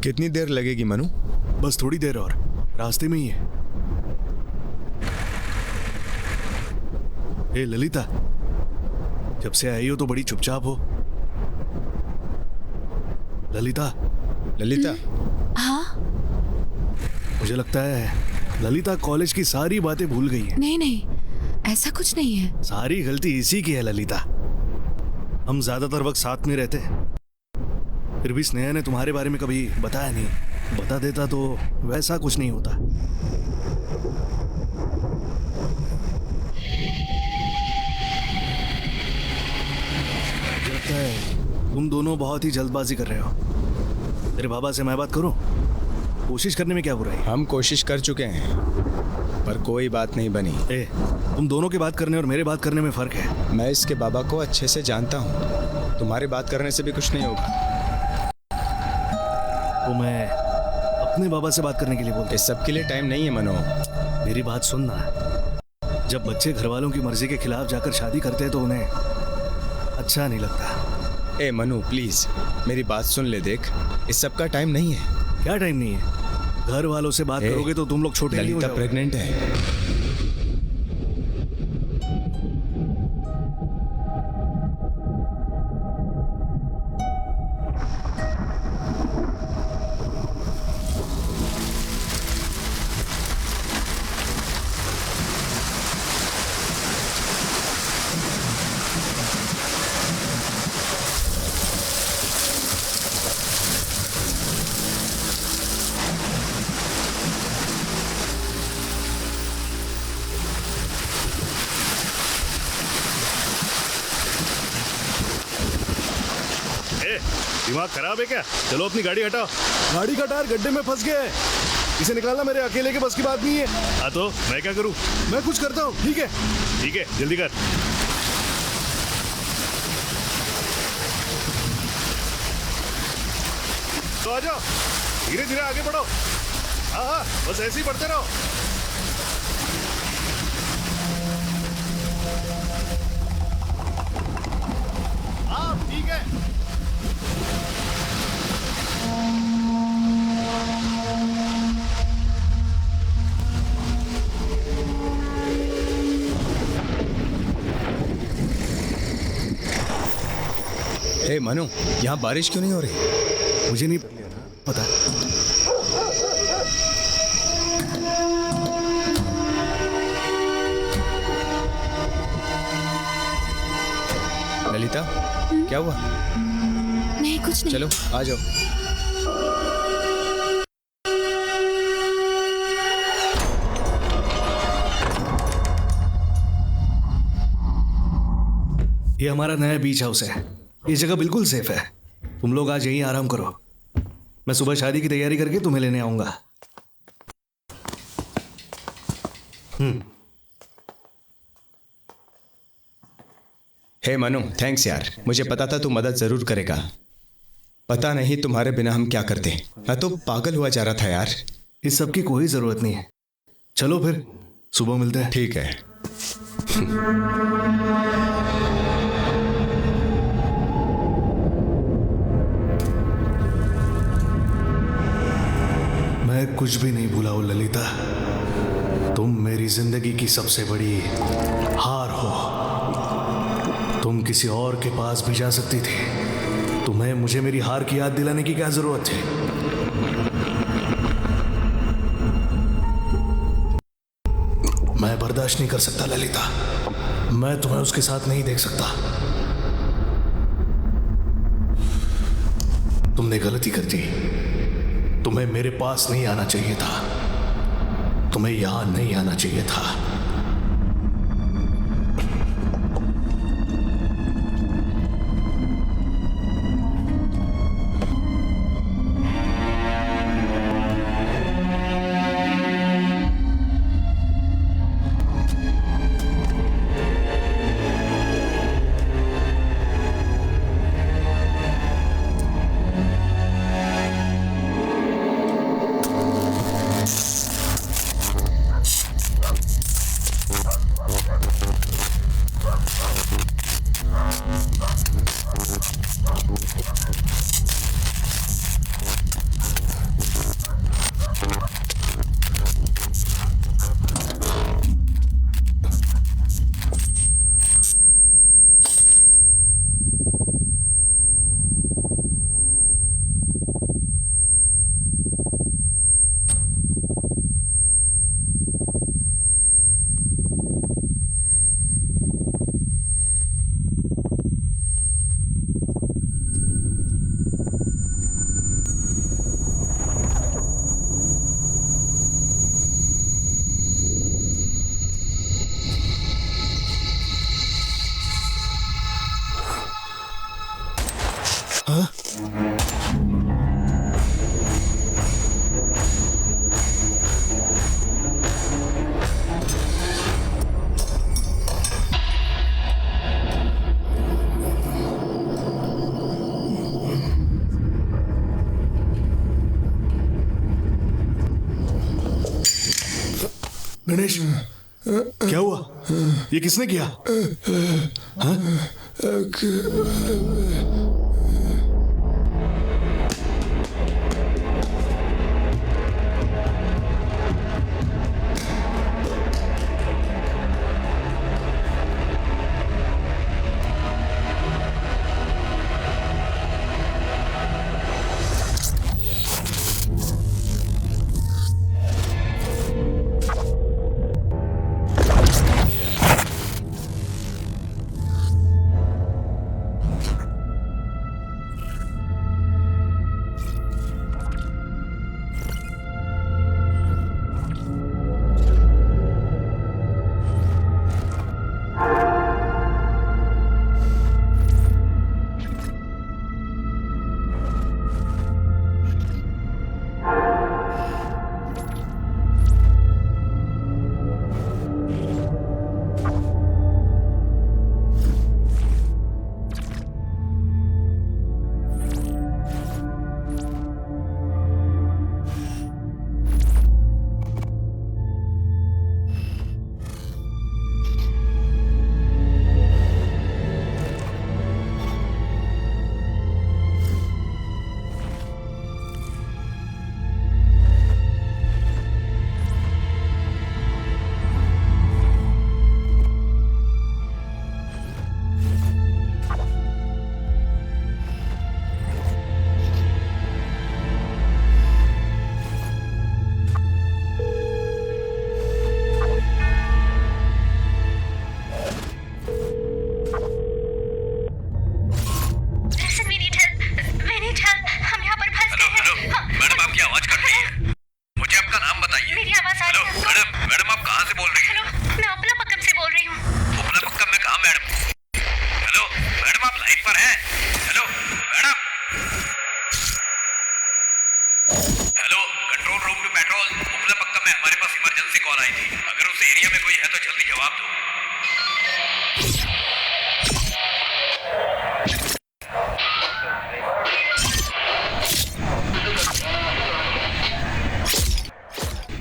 कितनी देर लगेगी मनु? बस थोड़ी देर और, रास्ते में ही है। ए ललिता, जब से आई हो तो बड़ी चुपचाप हो। ललिता। ललिता। हाँ? मुझे लगता है ललिता कॉलेज की सारी बातें भूल गई है। नहीं नहीं, ऐसा कुछ नहीं है। सारी गलती इसी की है ललिता। हम ज्यादातर वक्त साथ में रहते हैं, फिर भी स्नेहा ने तुम्हारे बारे में कभी बताया नहीं। बता देता तो वैसा कुछ नहीं होता। मुझे लगता है तुम दोनों बहुत ही जल्दबाजी कर रहे हो। तेरे बाबा से मैं बात करूं? कोशिश करने में क्या बुराई? हम कोशिश कर चुके हैं पर कोई बात नहीं बनी। तुम दोनों की बात करने और मेरे बात करने में फर्क है। मैं इसके बाबा को अच्छे से जानता हूँ, तुम्हारी बात करने से भी कुछ नहीं होगा। तो मैं अपने बाबा से बात करने के लिए बोलता। इस सब के लिए टाइम नहीं है मनो। मेरी बात सुनना, जब बच्चे घर वालों की मर्जी के खिलाफ जाकर शादी करते हैं तो उन्हें अच्छा नहीं लगता। ए मनु प्लीज मेरी बात सुन ले। देख, इस सब का टाइम नहीं है। क्या टाइम नहीं है? घर वालों से बात करोगे तो तुम लोग छोटे नहीं हो जाओगे। प्रेग्नेंट है। दिमाग खराब है क्या? चलो अपनी गाड़ी हटाओ। गाड़ी का टायर गड्ढे में फंस गया है, इसे निकालना मेरे अकेले के बस की बात नहीं है। हाँ तो मैं क्या करूँ? मैं कुछ करता हूँ। ठीक है ठीक है, जल्दी कर। तो आ जाओ, धीरे धीरे आगे बढ़ो। हाँ हाँ, बस ऐसे ही बढ़ते रहो। हाँ ठीक है। ए मनु, यहाँ बारिश क्यों नहीं हो रही? मुझे नहीं पता। ललिता, क्या हुआ? नहीं कुछ नहीं। चलो आ जाओ। ये हमारा नया बीच हाउस है। ये जगह बिल्कुल सेफ है। तुम लोग आज यहीं आराम करो। मैं सुबह शादी की तैयारी करके तुम्हें लेने आऊंगा। हे मनु, थैंक्स यार। मुझे पता था तू मदद जरूर करेगा। पता नहीं तुम्हारे बिना हम क्या करते। मैं तो पागल हुआ जा रहा था यार। इस सब की कोई जरूरत नहीं है। चलो फिर सुबह मिलते हैं। ठीक है। मैं कुछ भी नहीं भूला हूं ललिता। तुम मेरी जिंदगी की सबसे बड़ी हार हो। तुम किसी और के पास भी जा सकती थी। तुम्हें मुझे मेरी हार की याद दिलाने की क्या जरूरत थी? मैं बर्दाश्त नहीं कर सकता ललिता। मैं तुम्हें उसके साथ नहीं देख सकता। तुमने गलती कर दी। तुम्हें मेरे पास नहीं आना चाहिए था। तुम्हें यहां नहीं आना चाहिए था। गणेश, क्या हुआ? ये किसने किया? हाँ?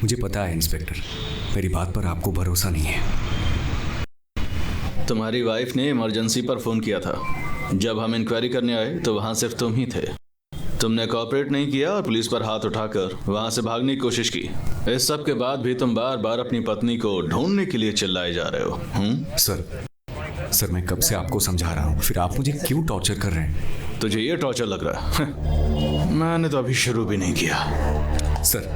मुझे पता है इंस्पेक्टर, मेरी बात पर आपको भरोसा नहीं है। तुम्हारी वाइफ ने इमरजेंसी पर फोन किया था। जब हम इंक्वायरी करने आए तो वहां सिर्फ तुम ही थे। तुमने कोऑपरेट नहीं किया और पुलिस पर हाथ उठाकर वहां से भागने की कोशिश की। इस सब के बाद भी तुम बार बार अपनी पत्नी को ढूंढने के लिए चिल्लाए जा रहे हो। सर मैं कब से आपको समझा रहा हूँ, फिर आप मुझे क्यों टॉर्चर कर रहे हैं? तुझे ये टॉर्चर लग रहा है? मैंने तो अभी शुरू भी नहीं किया। सर,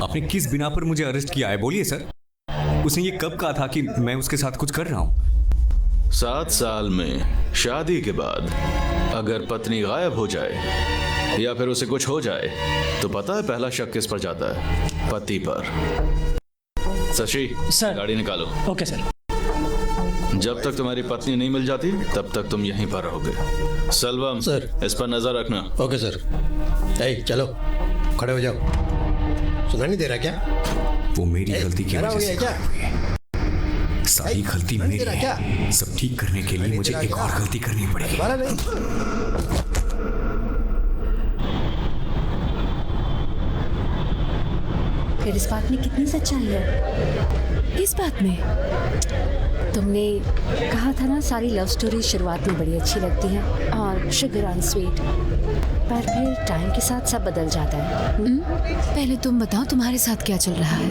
आपने किस बिना पर मुझे अरेस्ट किया है, बोलिए सर। उसने ये कब कहा था कि मैं उसके साथ कुछ कर रहा हूँ? 7 साल में शादी के बाद अगर पत्नी गायब हो जाए या फिर उसे कुछ हो जाए तो पता है पहला शक किस पर जाता है? पति पर। शशि, सर। गाड़ी निकालो। Okay sir. जब तक तुम्हारी पत्नी नहीं मिल जाती तब तक तुम यहीं पर रहोगे। सलवम सर। इस पर नजर रखना। Okay sir. चलो खड़े हो जाओ। सुना नहीं दे रहा क्या? वो मेरी गलती की वजह से क्या? सारी गलती मेरी है। सब ठीक करने के लिए मुझे एक और गलती करनी पड़ेगी। फिर इस बात में कितनी सच्चाई है? इस बात में तुमने कहा था ना सारी लव स्टोरी शुरुआत में बड़ी अच्छी लगती है और शुगर ऑन स्वीट, पर फिर टाइम के साथ सब बदल जाता है। पहले तुम बताओ तुम्हारे साथ क्या चल रहा है?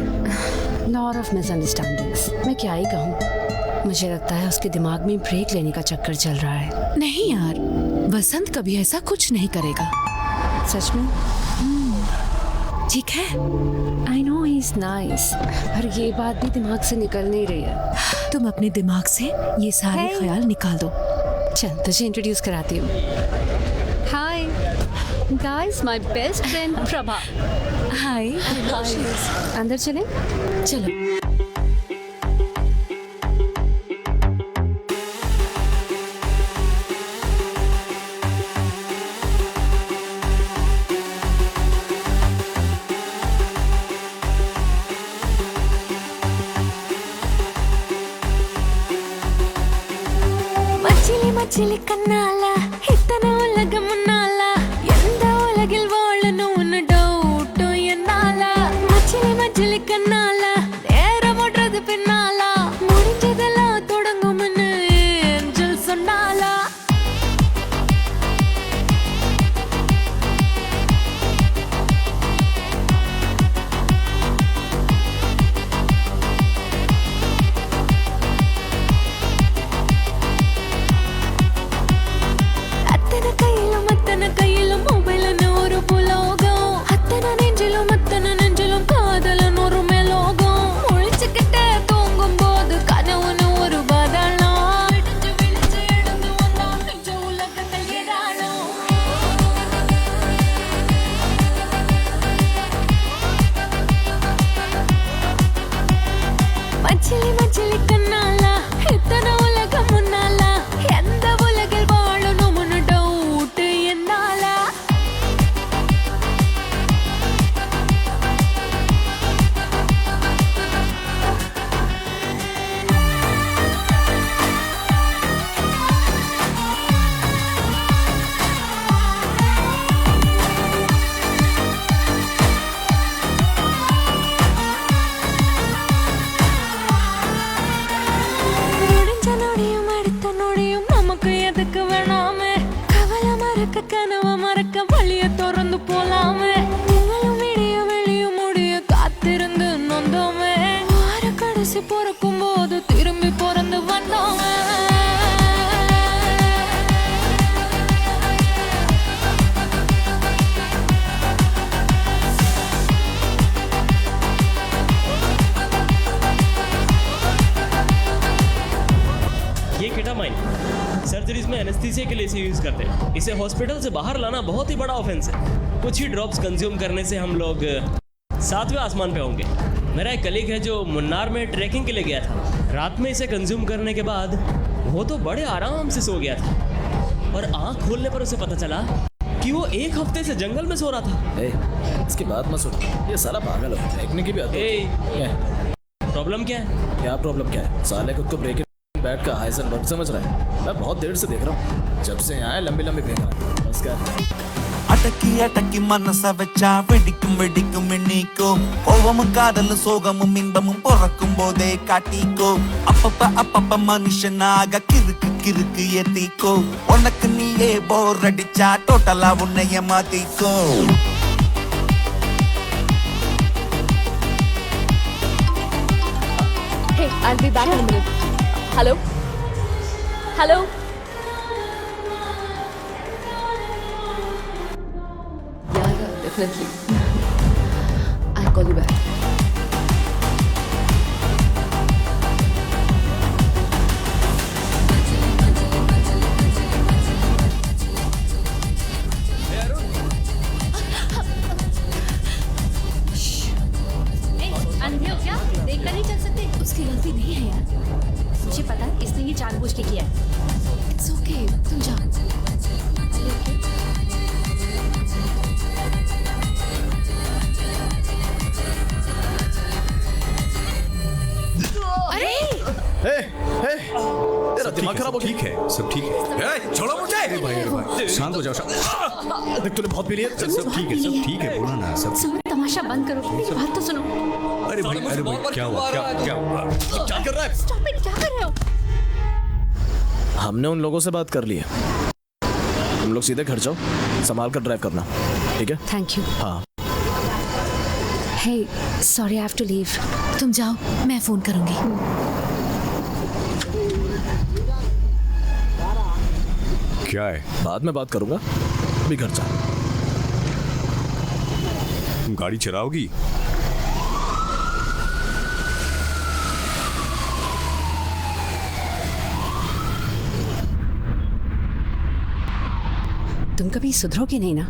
Lot of misunderstandings. मैं क्या ही कहूँ, मुझे लगता है उसके दिमाग में ब्रेक लेने का चक्कर चल रहा है। नहीं यार, वसंत कभी ऐसा कुछ नहीं करेगा। सच में? ठीक है। I know he is nice, पर ये बात भी दिमाग से निकल नहीं रही है। तुम अपने दिमाग से ये सारे ख्याल निकाल दो। चल तुझे इंट्रोड्यूस कराती हूँ। Hi guys, my best friend Prabha. Hi. अंदर चलें? चलो। மச்சிலி கண்ணால இத்தனை உலகம் முன்னால எந்த உலகில் வாழணும்னு டவுட்டும் என்னால மச்சிலி கண்ணால நேரம் ஓடுறது கனவ மறக்க வழிய திறந்து போலாமே நீங்களும் விடிய வெளியும் முடிய காத்திருந்து நொந்தோமே வார கடைசி பிறக்கும் போது திரும்பி பிறந்து வந்தோமே ये केटामाइन सर्जरीज में एनेस्थीसिया के लिए इसे यूज करते हैं। इसे हॉस्पिटल से बाहर लाना बहुत ही बड़ा ऑफेंस है। कुछ ही ड्रॉप्स कंज्यूम करने से हम लोग 7वें आसमान पे होंगे। मेरा एक कलीग है जो मुन्नार में ट्रैकिंग के लिए गया था। रात में इसे कंज्यूम करने के बाद वो तो बड़े आराम से सो गया था और आंख खोलने पर उसे पता चला कि वो 1 हफ्ते से जंगल में सो रहा था। इसकी बात मत सुनो, ये साला पागल है, देखने की भी आदत है। प्रॉब्लम क्या है? क्या प्रॉब्लम क्या है? साले खुद को ब्रेक बैट का हाइजनबर्ग समझ रहा है। मैं बहुत देर से देख रहा हूँ, जब से यहाँ लंबी लंबी फेंक रहा है। बस कर அடக்கி அடக்கி மனச வச்சா வெடிக்கும் வெடிக்கும் எண்ணிக்கோ கோவமும் காதலும் சோகமும் இன்பமும் பிறக்கும் போதே காட்டிக்கோ அப்பப்ப மனுஷனாக கிறுக்கு கிறுக்கு ஏத்திக்கோ உனக்கு நீயே போர் அடிச்சா டோட்டலா உன்னைய மாத்திக்கோ Hey, I'll be back in a minute. Hello? Hello? Yeah, definitely. I'll call you back. अंधे हो क्या? देखकर नहीं चल सकते? उसकी गलती नहीं है यार। मुझे पता है इसने ये जानबूझ के किया है। It's okay. तुम जाओ। तेरा दिमाग खराब हो गया। ठीक है, सब ठीक है। छोड़ो मुझे। अरे भाई शांत हो जाओ। देख तूने बहुत पी लिया। सब ठीक है, बोला ना सब। सुनो, तमाशा बंद करो, मेरी बात तो सुनो। अरे भाई क्या हुआ? क्या हुआ? क्या कर रहा है? Stop it, क्या कर रहे हो? हमने उन लोगों से बात कर ली है। तुम लोग सीधे घर जाओ, संभाल कर ड्राइव करना, ठीक है? Thank you. हाँ। Hey, sorry, I have to leave. तुम जाओ, मैं फोन करूंगी। क्या है? बाद में बात करूंगा, अभी घर जा। तुम गाड़ी चलाओगी? तुम कभी सुधरोगे नहीं ना?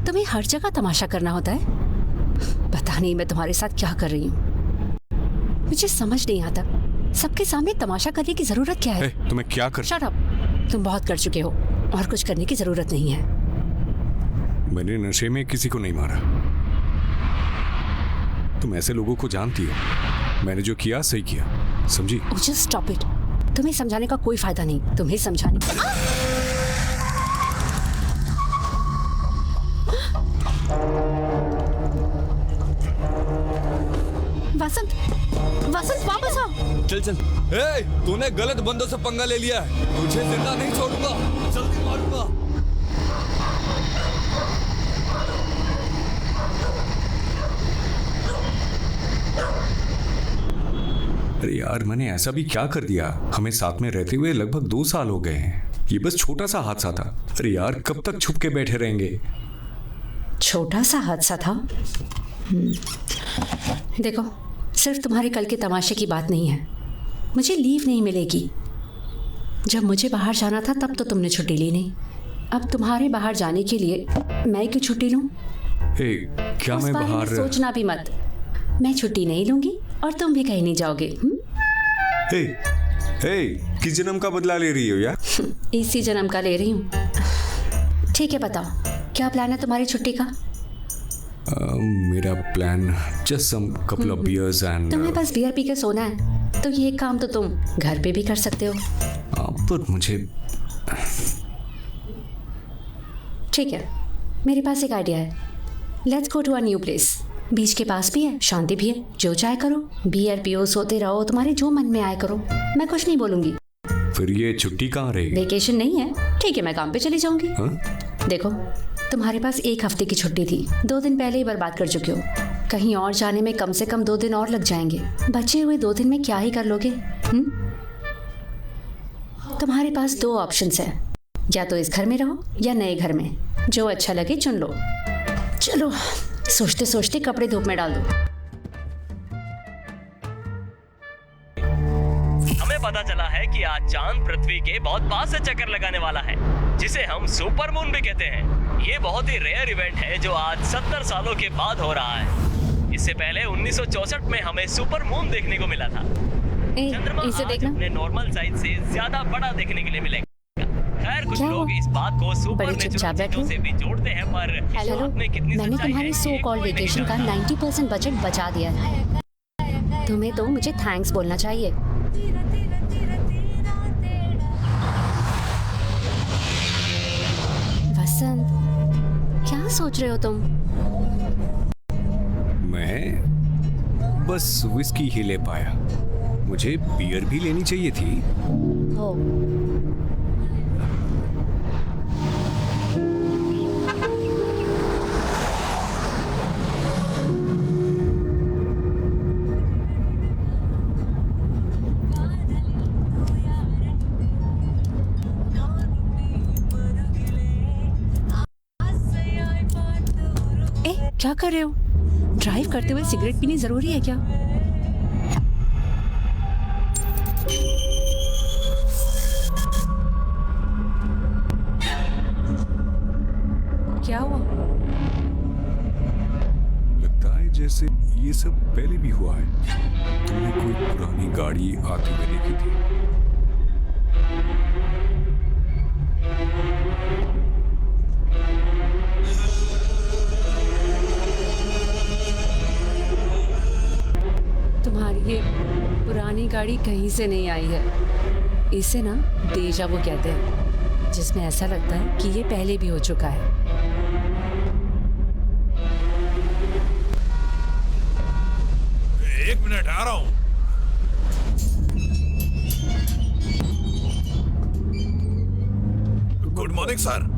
तुम्हें हर जगह तमाशा करना होता है। पता नहीं मैं तुम्हारे साथ क्या कर रही हूँ। मुझे समझ नहीं आता सबके सामने तमाशा करने की जरूरत क्या है? तुम्हें क्या कर? Shut up. तुम बहुत कर चुके हो और कुछ करने की जरूरत नहीं है। मैंने नशे में किसी को नहीं मारा। तुम ऐसे लोगों को जानती हो। मैंने जो किया सही किया, समझी? Just stop it. तुम्हें समझाने का कोई फायदा नहीं। तुम्हें समझाने वसंत, वसंत वापस आओ। चल चल। तूने गलत बंदों से पंगा ले लिया है। तुझे जिंदा नहीं छोड़ूंगा, जल्दी मारूंगा। अरे यार, मैंने ऐसा भी क्या कर दिया? हमें साथ में रहते हुए लगभग 2 साल हो गए हैं। ये बस छोटा सा हादसा था। अरे यार, कब तक छुप के बैठे रहेंगे? छोटा सा हादसा था। देखो, सिर्फ तुम्हारे कल के तमाशे की बात नहीं है। मुझे लीव नहीं मिलेगी। जब मुझे बाहर जाना था तब तो तुमने छुट्टी ली नहीं। अब तुम्हारे बाहर जाने के लिए मैं क्यों छुट्टी लूं? क्या मैं बाहर? सोचना भी मत। मैं छुट्टी नहीं लूंगी और तुम भी कहीं नहीं जाओगे। किस जन्म का बदला ले रही हो यार? इसी जन्म का ले रही हूँ। ठीक है, बताओ क्या प्लान है तुम्हारी छुट्टी का? मेरा plan just some couple of beers and तुम्हें बस बियर पी के सोना है तो ये काम तो तुम घर पे भी कर सकते हो। पर मुझे ठीक है, मेरे पास एक आइडिया है। Let's go to a new place. Beach के पास भी है, शांति भी है। जो चाहे करो, बियर पियो, सोते रहो, तुम्हारे जो मन में आए करो। मैं कुछ नहीं बोलूंगी। फिर ये छुट्टी कहाँ रहेगी? वेकेशन नहीं है, ठीक है मैं काम पे चली जाऊंगी। हाँ? देखो तुम्हारे पास 1 हफ्ते की छुट्टी थी, 2 दिन पहले ही बर्बाद कर चुके हो। कहीं और जाने में कम से कम 2 दिन और लग जाएंगे। बचे हुए 2 दिन में क्या ही कर लोगे? तुम्हारे पास 2 ऑप्शंस हैं, या तो इस घर में रहो या नए घर में, जो अच्छा लगे चुन लो। चलो सोचते सोचते कपड़े धूप में डाल दो। हमें पता चला है कि आज चांद पृथ्वी के बहुत पास से चक्कर लगाने वाला है, जिसे हम सुपर मून भी कहते हैं। ये बहुत ही रेयर इवेंट है जो आज 70 सालों के बाद हो रहा है। इससे पहले 1964 में हमें सुपर मून देखने को मिला था। चंद्रमा इसे आज देखना। अपने नॉर्मल साइज से ज्यादा बड़ा देखने के लिए मिलेगा। खैर कुछ क्या लोग हुआ? इस बात को बड़े चुपचाप सुपर बैठो। से भी जोड़ते हैं, पर हेलो, बात में कितनी मैंने सच्चाई तुम्हारे है, सो ये कॉल कोई नहीं वेकेशन का जानता। 90% बजट बचा दिया है। तुम्हें तो मुझे थैंक्स बोलना चाहिए। वसंत, क्या सोच रहे हो तुम? मैं बस विस्की ही ले पाया, मुझे बियर भी लेनी चाहिए थी। हो क्या कर रहे हो? ड्राइव करते हुए सिगरेट पीनी जरूरी है क्या? क्या हुआ? लगता है जैसे ये सब पहले भी हुआ है। तुमने कोई पुरानी गाड़ी आते हुए देखी थी? तुम्हारी ये पुरानी गाड़ी कहीं से नहीं आई है। इसे ना डेजा वू कहते हैं, जिसमें ऐसा लगता है कि ये पहले भी हो चुका है। एक मिनट आ रहा हूं। Good morning sir.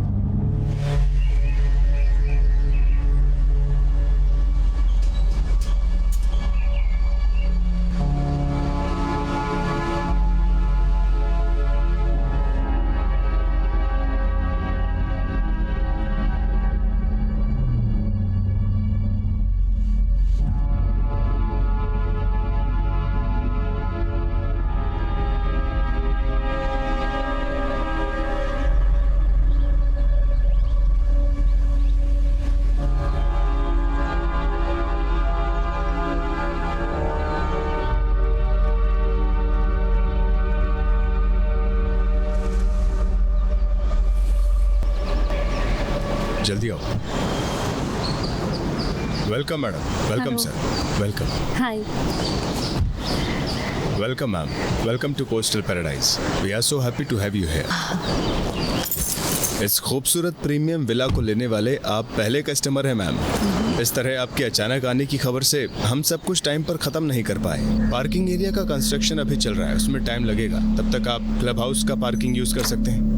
जल्दी आओ। Welcome madam. Welcome Hello. Sir. Welcome. Hi. Welcome ma'am. Welcome to coastal paradise. We are so happy to have you here. इस खूबसूरत प्रीमियम विला को लेने वाले आप पहले कस्टमर हैं मैम। इस तरह आपके अचानक आने की खबर से हम सब कुछ टाइम पर खत्म नहीं कर पाए। पार्किंग एरिया का कंस्ट्रक्शन अभी चल रहा है, उसमें टाइम लगेगा। तब तक आप क्लब हाउस का पार्किंग यूज कर सकते हैं।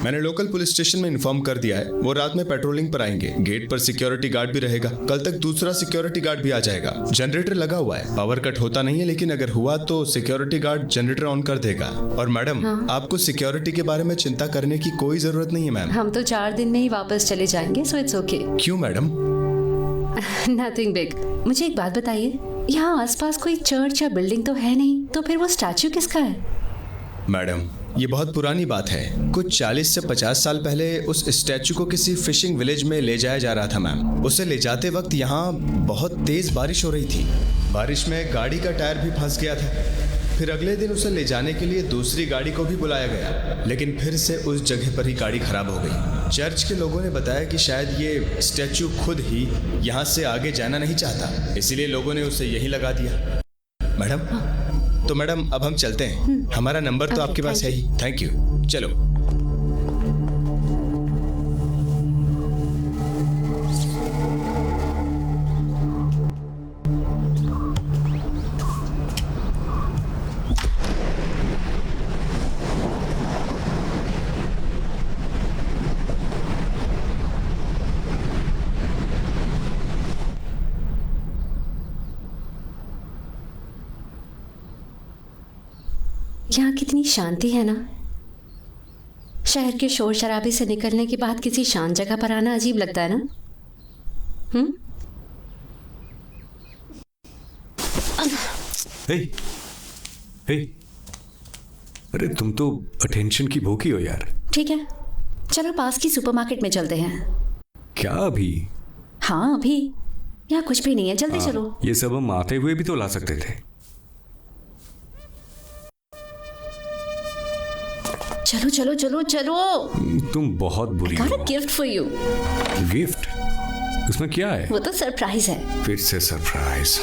मैंने लोकल पुलिस स्टेशन में इन्फॉर्म कर दिया है, वो रात में पेट्रोलिंग पर आएंगे। गेट पर सिक्योरिटी गार्ड भी रहेगा। कल तक दूसरा सिक्योरिटी गार्ड भी आ जाएगा। जनरेटर लगा हुआ है, पावर कट होता नहीं है, लेकिन अगर हुआ तो सिक्योरिटी गार्ड जनरेटर ऑन कर देगा। और मैडम आपको सिक्योरिटी के बारे में चिंता करने की कोई जरूरत नहीं है मैम। हम तो 4 दिन में ही वापस चले जाएंगे, सो इट्स ओके। क्यों मैडम? Nothing big. मुझे एक बात बताइए, यहाँ आसपास कोई चर्च या बिल्डिंग तो है नहीं, तो फिर वो स्टैचू किसका है? मैडम ये बहुत पुरानी बात है। कुछ 40 से 50 साल पहले उस स्टैचू को किसी फिशिंग विलेज में ले जाया जा रहा था मैम। उसे ले जाते वक्त यहाँ बहुत तेज बारिश हो रही थी। बारिश में गाड़ी का टायर भी फंस गया था। फिर अगले दिन उसे ले जाने के लिए दूसरी गाड़ी को भी बुलाया गया, लेकिन फिर से उस जगह पर ही गाड़ी खराब हो गई। चर्च के लोगों ने बताया कि शायद ये स्टैचू खुद ही यहाँ से आगे जाना नहीं चाहता, इसीलिए लोगों ने उसे यहीं लगा दिया। मैडम तो मैडम अब हम चलते हैं। हमारा नंबर तो आपके पास है ही। Thank you. चलो। यहाँ कितनी शांति है ना। शहर के शोर शराबे से निकलने के बाद किसी शांत जगह पर आना अजीब लगता है ना। हे, हे, अरे तुम तो अटेंशन की भूखी हो यार। ठीक है, चलो पास की सुपरमार्केट में चलते हैं। क्या अभी? हाँ अभी, यहाँ कुछ भी नहीं है, जल्दी चलो। ये सब हम आते हुए भी तो ला सकते थे। चलो चलो चलो चलो। तुम बहुत बुरी I got हो। a gift for you। Gift? उसमें क्या है? वो तो सरप्राइज है। फिर से सरप्राइज।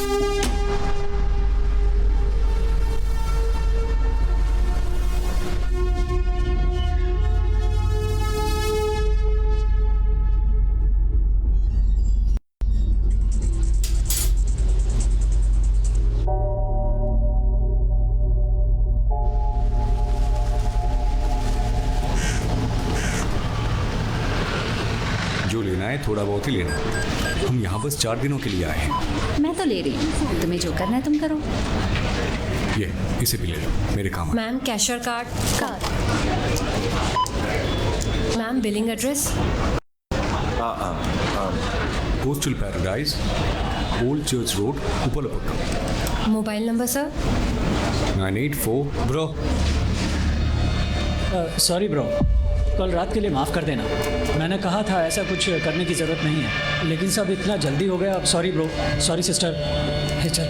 जो लेना है थोड़ा बहुत ही लेना। हम यहाँ बस 4 दिनों के लिए आए हैं। मैं तो ले रही हूँ, तुम्हें जो करना है तुम करो। ये इसे भी ले लो, मेरे काम है। Ma'am cashier card. Ma'am billing address. Coastal paradise, old church road, Upalapattam. Mobile number sir. 984। Bro sorry bro, कल रात के लिए माफ़ कर देना। मैंने कहा था ऐसा कुछ करने की ज़रूरत नहीं है, लेकिन सब इतना जल्दी हो गया। अब सॉरी ब्रो, सॉरी सिस्टर। हे चल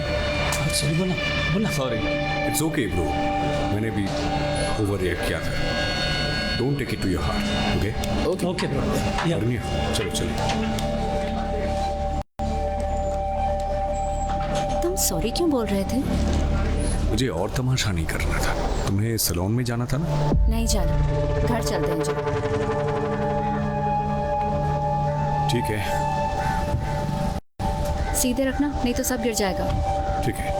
सॉरी बोलना बोलना। सॉरी, इट्स ओके ब्रो, मैंने भी ओवर रिएक्ट किया था। Don't take it to your heart, okay? Okay bro. Arniya चलो चलो। तुम सॉरी क्यों बोल रहे थे? मुझे और तमाशा नहीं करना था। तुम्हें सैलून में जाना था ना? नहीं जाना, घर चलते हैं। जो ठीक है, सीधे रखना, नहीं तो सब गिर जाएगा। ठीक है।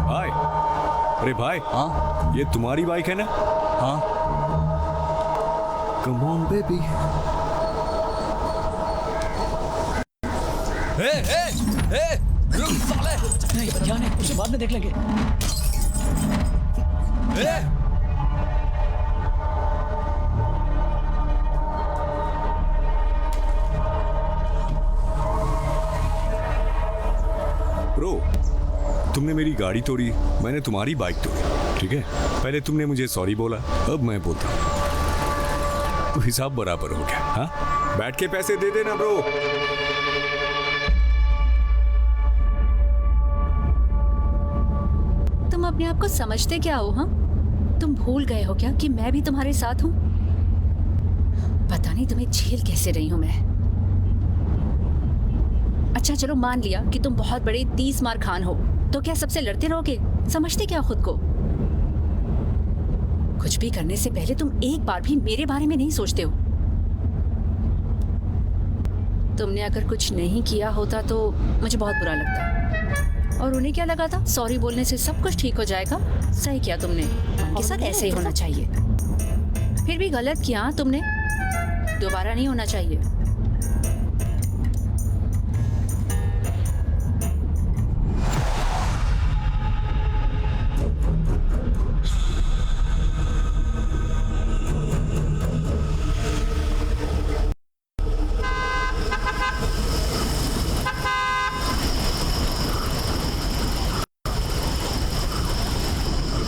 भाई, अरे भाई, हाँ ये तुम्हारी बाइक है ना? हाँ। Come on baby. नहीं क्या नहीं, उसे बाद में देख लेंगे। ब्रो, तुमने मेरी गाड़ी तोड़ी, मैंने तुम्हारी बाइक तोड़ी, ठीक है? पहले तुमने मुझे सॉरी बोला, अब मैं बोलता हूँ। तो हिसाब बराबर हो गया। हाँ, बैठ के पैसे दे देना ब्रो। तुम अपने आप को समझते क्या हो? हाँ, तुम भूल गए हो क्या कि मैं भी तुम्हारे साथ हूँ? पता नहीं तुम्हें झेल कैसे रही हूँ मैं। अच्छा चलो, मान लिया कि तुम बहुत बड़े 30 मार खान हो, तो क्या सबसे लड़ते रहोगे? समझते क्या खुद को? कुछ भी करने से पहले तुम एक बार भी मेरे बारे में नहीं सोचते हो। तुमने अगर कुछ नहीं किया होता तो मुझे बहुत बुरा लगता, और उन्हें क्या लगा था सॉरी बोलने से सब कुछ ठीक हो जाएगा। सही किया तुमने, उनके साथ ऐसे ही होना चाहिए। फिर भी गलत किया तुमने, दोबारा नहीं होना चाहिए।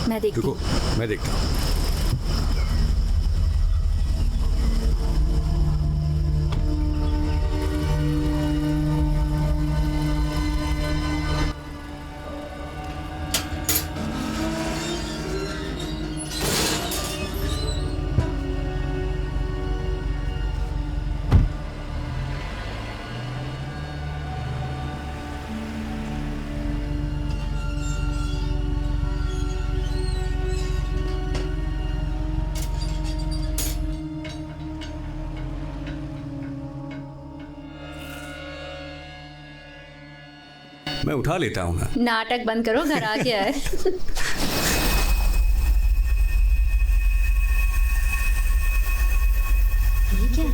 मैं देखती हूँ। मैं देखता हूँ। मैं उठा लेता हूँ ना। नाटक बंद करो, घर आ गया है। ये क्या?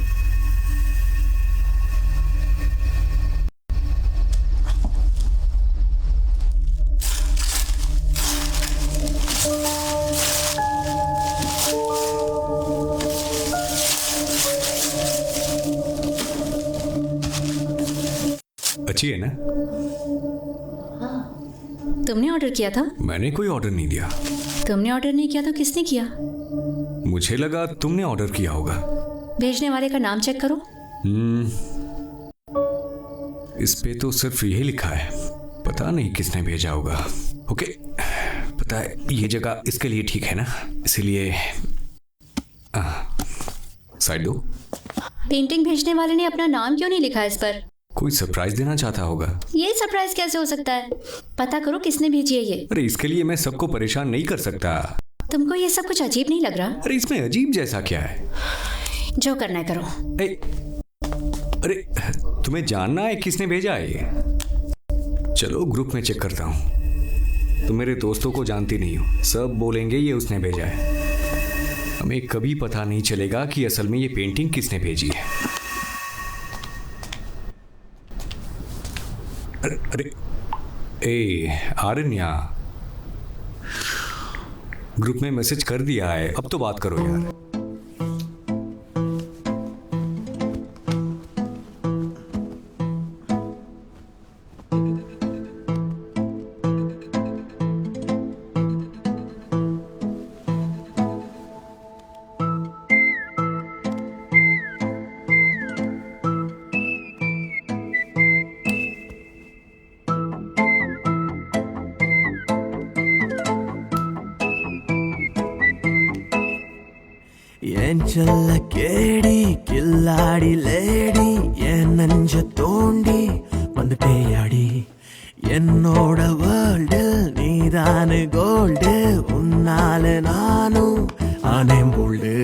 अच्छी है ना? तुमने ऑर्डर किया था? मैंने कोई ऑर्डर नहीं दिया। तुमने ऑर्डर नहीं किया तो किसने किया? मुझे लगा तुमने ऑर्डर किया होगा। भेजने वाले का नाम चेक करो। इस पे तो सिर्फ यही लिखा है, पता नहीं किसने भेजा होगा। ओके, पता है ये जगह इसके लिए ठीक है ना, इसीलिए साइड दो। पेंटिंग भेजने वाले ने अपना नाम क्यों नहीं लिखा इस पर? कोई सरप्राइज देना चाहता होगा। ये सरप्राइज कैसे हो सकता है? पता करो किसने भेजी है ये। अरे इसके लिए मैं सबको परेशान नहीं कर सकता। तुमको ये सब कुछ अजीब नहीं लग रहा? अरे इसमें अजीब जैसा क्या है? जो करना है करो। अरे तुम्हें जानना है किसने भेजा है ये? चलो ग्रुप में चेक करता हूँ। तुम मेरे दोस्तों को जानती नहीं हो, सब बोलेंगे ये उसने भेजा है। हमें कभी पता नहीं चलेगा कि असल में ये पेंटिंग किसने भेजी है। अरे ए आरण्या, ग्रुप में मैसेज कर दिया है, अब तो बात करो यार। என் செல்ல கேடி கில்லாடி லேடி என் நெஞ்ச தோண்டி வந்துட்டேயாடி என்னோட வேர்ல்டில் நீதானு கோல்டு உன்னால நானும் ஆனேன் போல்டு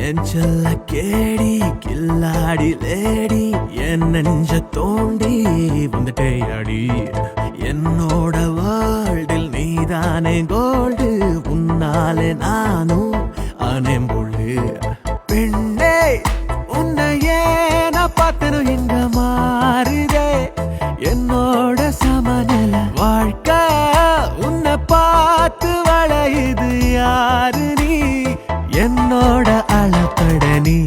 என் செல்ல கேடி கில்லாடி லேடி என் நெஞ்ச தோண்டி வந்துட்டேயாடி என்னோட வேர்ல்டில் நீதானே கோல்டு உன்னாலே நானும் ஆனேன் போல்டு பெண்ணே உன்னையே நான் பார்த்தனும் இங்க மாறுதே என்னோட சமநில வாழ்க்கை உன்னை பார்த்து வளையுது யாரு நீ என்னோட அளப்பட நீ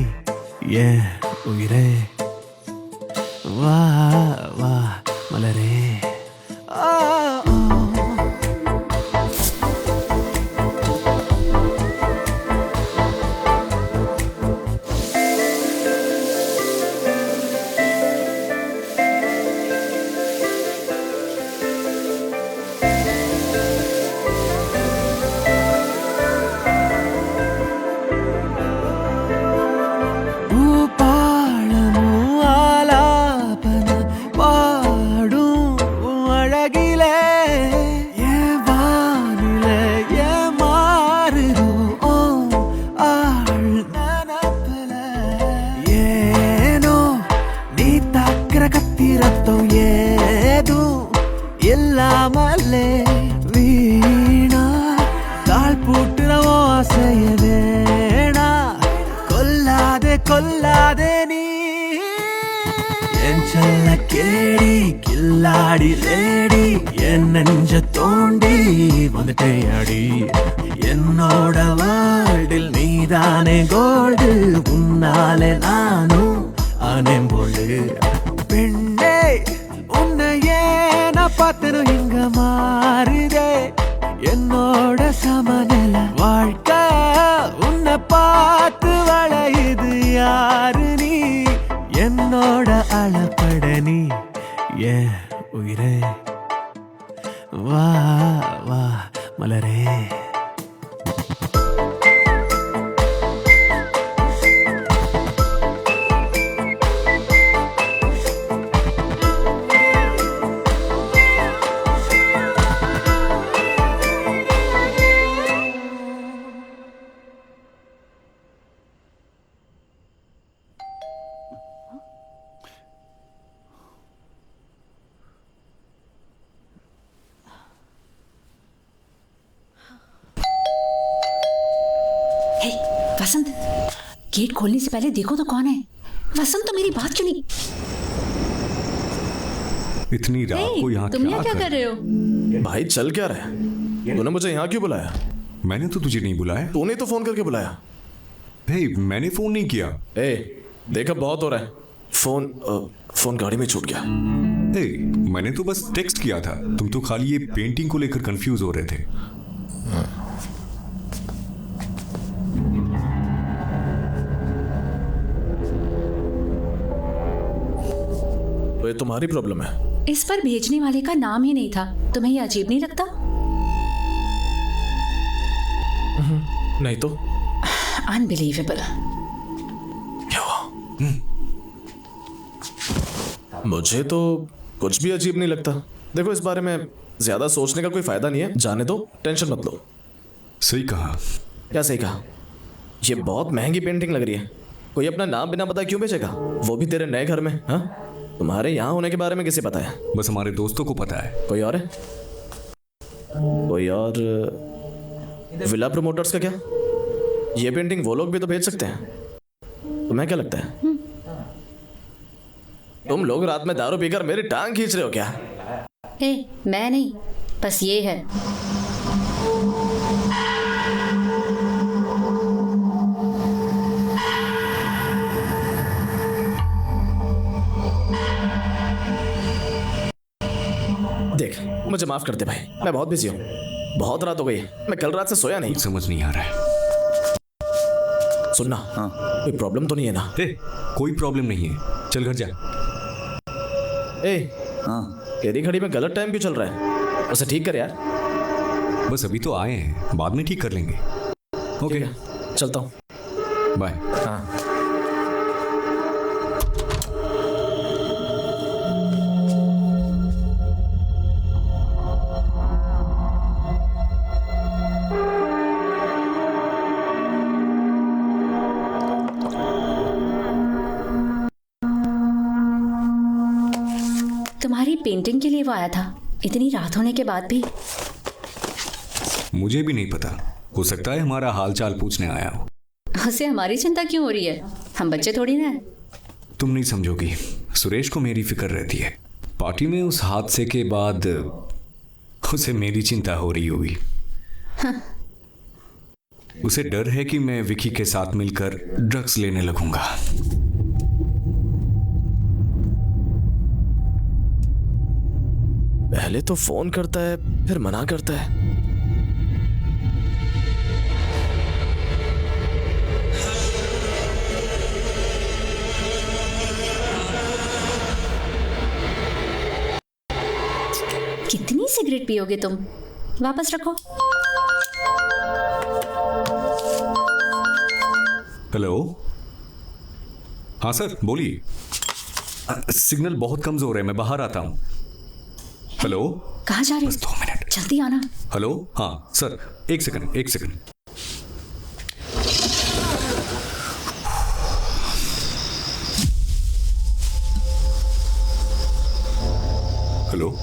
ஏன் உயிரே வா வா மலரே கொல்லாதே நீ என் செல்ல கேடி கில்லாடி லேடி என் நெஞ்ச தோண்டி வந்துட்டேயாடி என்னோட வேர்ல்டில் நீதானே கோல்டு உன்னாலே நானும் ஆனேன் போல்டு பெண்ணே உன்னையே நான் பார்த்தனும் இங்க மாறுதே என்னோட சமநில வாழ்க்கை உன்னை பார்த்து வளையுது யாரு நீ என்னோட அளப்பட நீ ஏன் உயிரே வா வா மலரே वसंत, गेट खोलने से पहले देखो तो कौन है। वसंत, तो मेरी बात क्यों नहीं? इतनी रात को यहाँ तुम यहाँ क्या कर रहे हो? भाई चल क्या रहा है? तूने मुझे यहाँ क्यों बुलाया? मैंने तो तुझे नहीं बुलाया। तूने तो फोन करके बुलाया। मैंने फोन नहीं किया। देखा बहुत हो रहा है। फोन गाड़ी में छूट गया। मैंने तो बस टेक्स्ट किया था। तुम तो खाली ये पेंटिंग को लेकर कंफ्यूज हो रहे थे। तो ये तुम्हारी प्रॉब्लम है। इस पर भेजने वाले का नाम ही नहीं था। तुम्हें ये अजीब नहीं लगता? नहीं तो अनबिलीवेबल। क्या हुआ? मुझे तो कुछ भी अजीब नहीं लगता। देखो, इस बारे में ज्यादा सोचने का कोई फायदा नहीं है। जाने दो, टेंशन मत लो। सही कहा। क्या सही कहा? ये बहुत महंगी पेंटिंग लग रही है। कोई अपना नाम बिना बताए क्यों बेचेगा? वो भी तेरे नए घर में। हाँ, तुम्हारे यहाँ होने के बारे में किसे पता है? बस हमारे दोस्तों को पता है। कोई और है? कोई और? विला प्रमोटर्स का क्या? ये पेंटिंग वो लोग भी तो भेज सकते हैं। तुम्हें क्या लगता है? तुम लोग रात में दारू पीकर मेरी टांग खींच रहे हो क्या? मैं नहीं, बस ये है। देख, मुझे माफ कर दे भाई, मैं बहुत बिजी हूँ। बहुत रात हो गई है, मैं कल रात से सोया नहीं। समझ नहीं आ रहा है। सुनना, कोई प्रॉब्लम तो नहीं है ना? कोई प्रॉब्लम नहीं है, चल घर जा। तेरी घड़ी में गलत टाइम क्यों चल रहा है? उसे ठीक कर यार। बस अभी तो आए हैं, बाद में ठीक कर लेंगे। ओके, चलता हूँ। बाय। तुम्हारी पेंटिंग के लिए वो आया था, इतनी रात होने के बाद भी। मुझे भी नहीं पता, हो सकता है हमारा हालचाल पूछने आया हो। उसे हमारी चिंता क्यों हो रही है? हम बच्चे थोड़ी ना हैं। तुम नहीं समझोगी, सुरेश को मेरी फिक्र रहती है। पार्टी में उस हादसे के बाद उसे मेरी चिंता हो रही होगी। उसे डर है कि मैं विकी के साथ मिलकर ड्रग्स लेने लगूंगा। पहले तो फोन करता है, फिर मना करता है। कितनी सिगरेट पियोगे तुम? वापस रखो। हेलो, हाँ सर बोलिए। सिग्नल बहुत कमजोर है, मैं बाहर आता हूँ। हेलो, कहाँ जा रहे हो? बस 2 मिनट, जल्दी आना। हेलो, हाँ सर, एक second. Hello,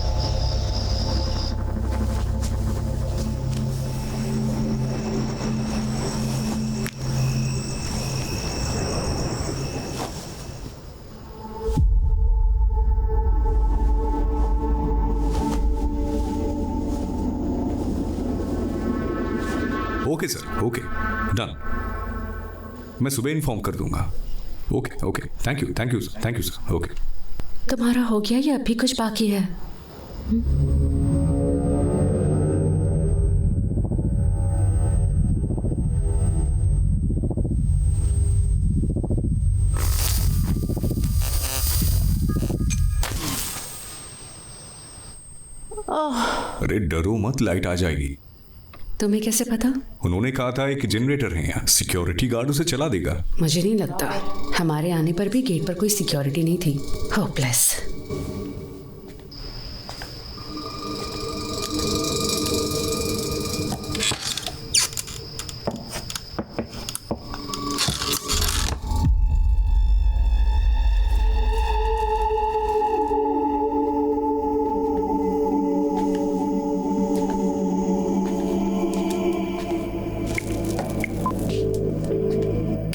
okay sir, okay done. मैं सुबह इन्फॉर्म कर दूंगा। Okay, thank you sir, okay. तुम्हारा हो गया या अभी कुछ बाकी है? अरे डरो मत, लाइट आ जाएगी। तुम्हें कैसे पता? उन्होंने कहा था एक जनरेटर है यहाँ, सिक्योरिटी गार्ड उसे चला देगा। मुझे नहीं लगता, हमारे आने पर भी गेट पर कोई सिक्योरिटी नहीं थी। होपलेस।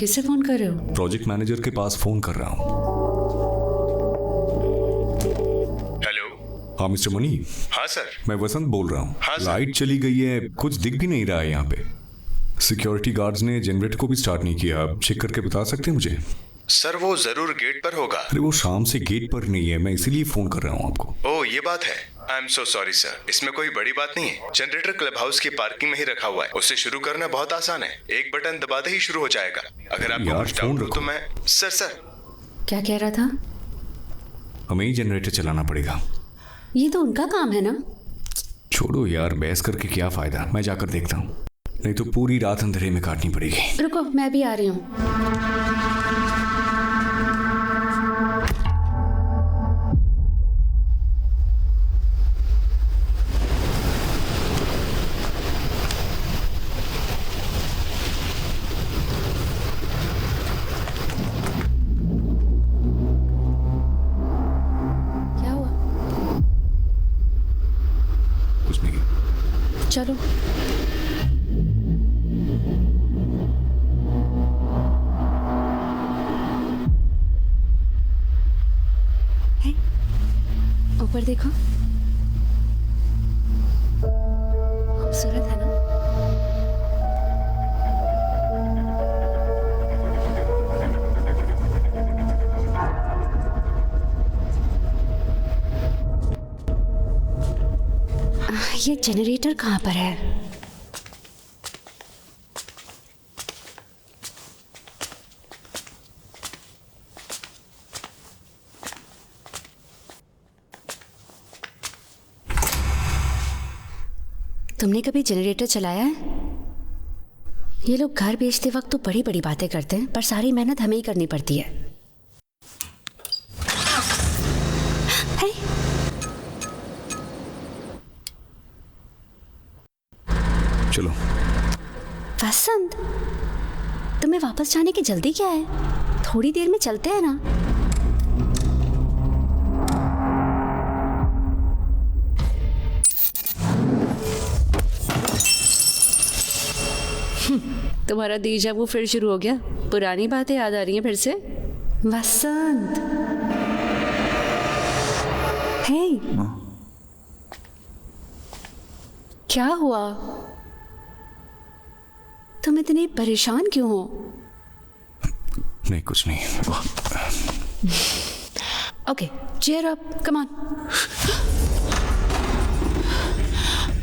किसे फोन कर रहे हो? प्रोजेक्ट मैनेजर के पास फोन कर रहा हूँ। हेलो। हाँ मिस्टर मनी। हाँ सर। मैं वसंत बोल रहा हूँ। हाँ सर। लाइट चली गई है, कुछ दिख भी नहीं रहा है यहाँ पे। सिक्योरिटी गार्ड्स ने जनरेटर को भी स्टार्ट नहीं किया। आप चेक करके बता सकते हैं मुझे? सर वो जरूर गेट पर होगा। अरे वो शाम से गेट पर नहीं है, मैं इसीलिए फोन कर रहा हूँ आपको। ओह ये बात है। I am so sorry sir, इसमें कोई बड़ी बात नहीं है। जनरेटर क्लब हाउस की पार्किंग में ही रखा हुआ है, उसे शुरू करना बहुत आसान है। एक बटन दबाते ही शुरू हो जाएगा। अगर आपको यार, कुछ फोन डाउट हो रखो। तो मैं सर क्या कह रहा था? हमें ही जनरेटर चलाना पड़ेगा। ये तो उनका काम है ना। छोड़ो यार, बहस करके क्या फायदा। मैं जाकर देखता हूँ, नहीं तो पूरी रात अंधेरे में काटनी पड़ेगी। रुको, मैं भी आ रही हूँ। क्या हुआ? कुछ नहीं। चलो। ऊपर देखो, खूबसूरत है ना? ये जनरेटर कहाँ पर है? तुमने कभी जनरेटर चलाया है? ये लोग घर बेचते वक्त तो बड़ी बड़ी बातें करते हैं, पर सारी मेहनत हमें ही करनी पड़ती है। हे? चलो। वसंत, तुम्हें वापस जाने की जल्दी क्या है? थोड़ी देर में चलते हैं ना। तुम्हारा दीजा वो फिर शुरू हो गया। पुरानी बातें याद आ रही हैं फिर से। वसंत, हे, क्या हुआ? तुम इतने परेशान क्यों हो? नहीं, कुछ नहीं। Okay, cheer up, come on.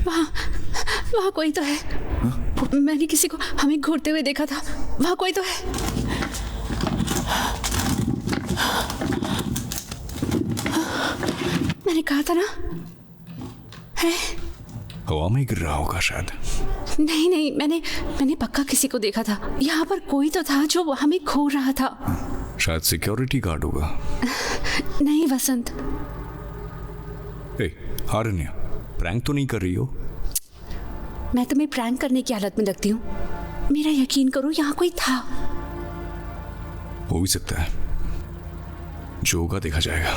वहाँ कोई तो है। मैंने किसी को हमें घूरते हुए देखा था। वहाँ कोई तो है। मैंने कहा था ना। है? हवा में गिर रहा होगा शायद। नहीं, मैंने पक्का किसी को देखा था। यहाँ पर कोई तो था जो हमें घूर रहा था। शायद सिक्योरिटी गार्ड होगा। नहीं वसंत। आरण्या, प्रैंक तो नहीं कर रही हो? मैं तुम्हें प्रैंक करने की हालत में लगती हूँ। मेरा यकीन करो, यहाँ कोई था। हो भी सकता है, जो होगा देखा जाएगा।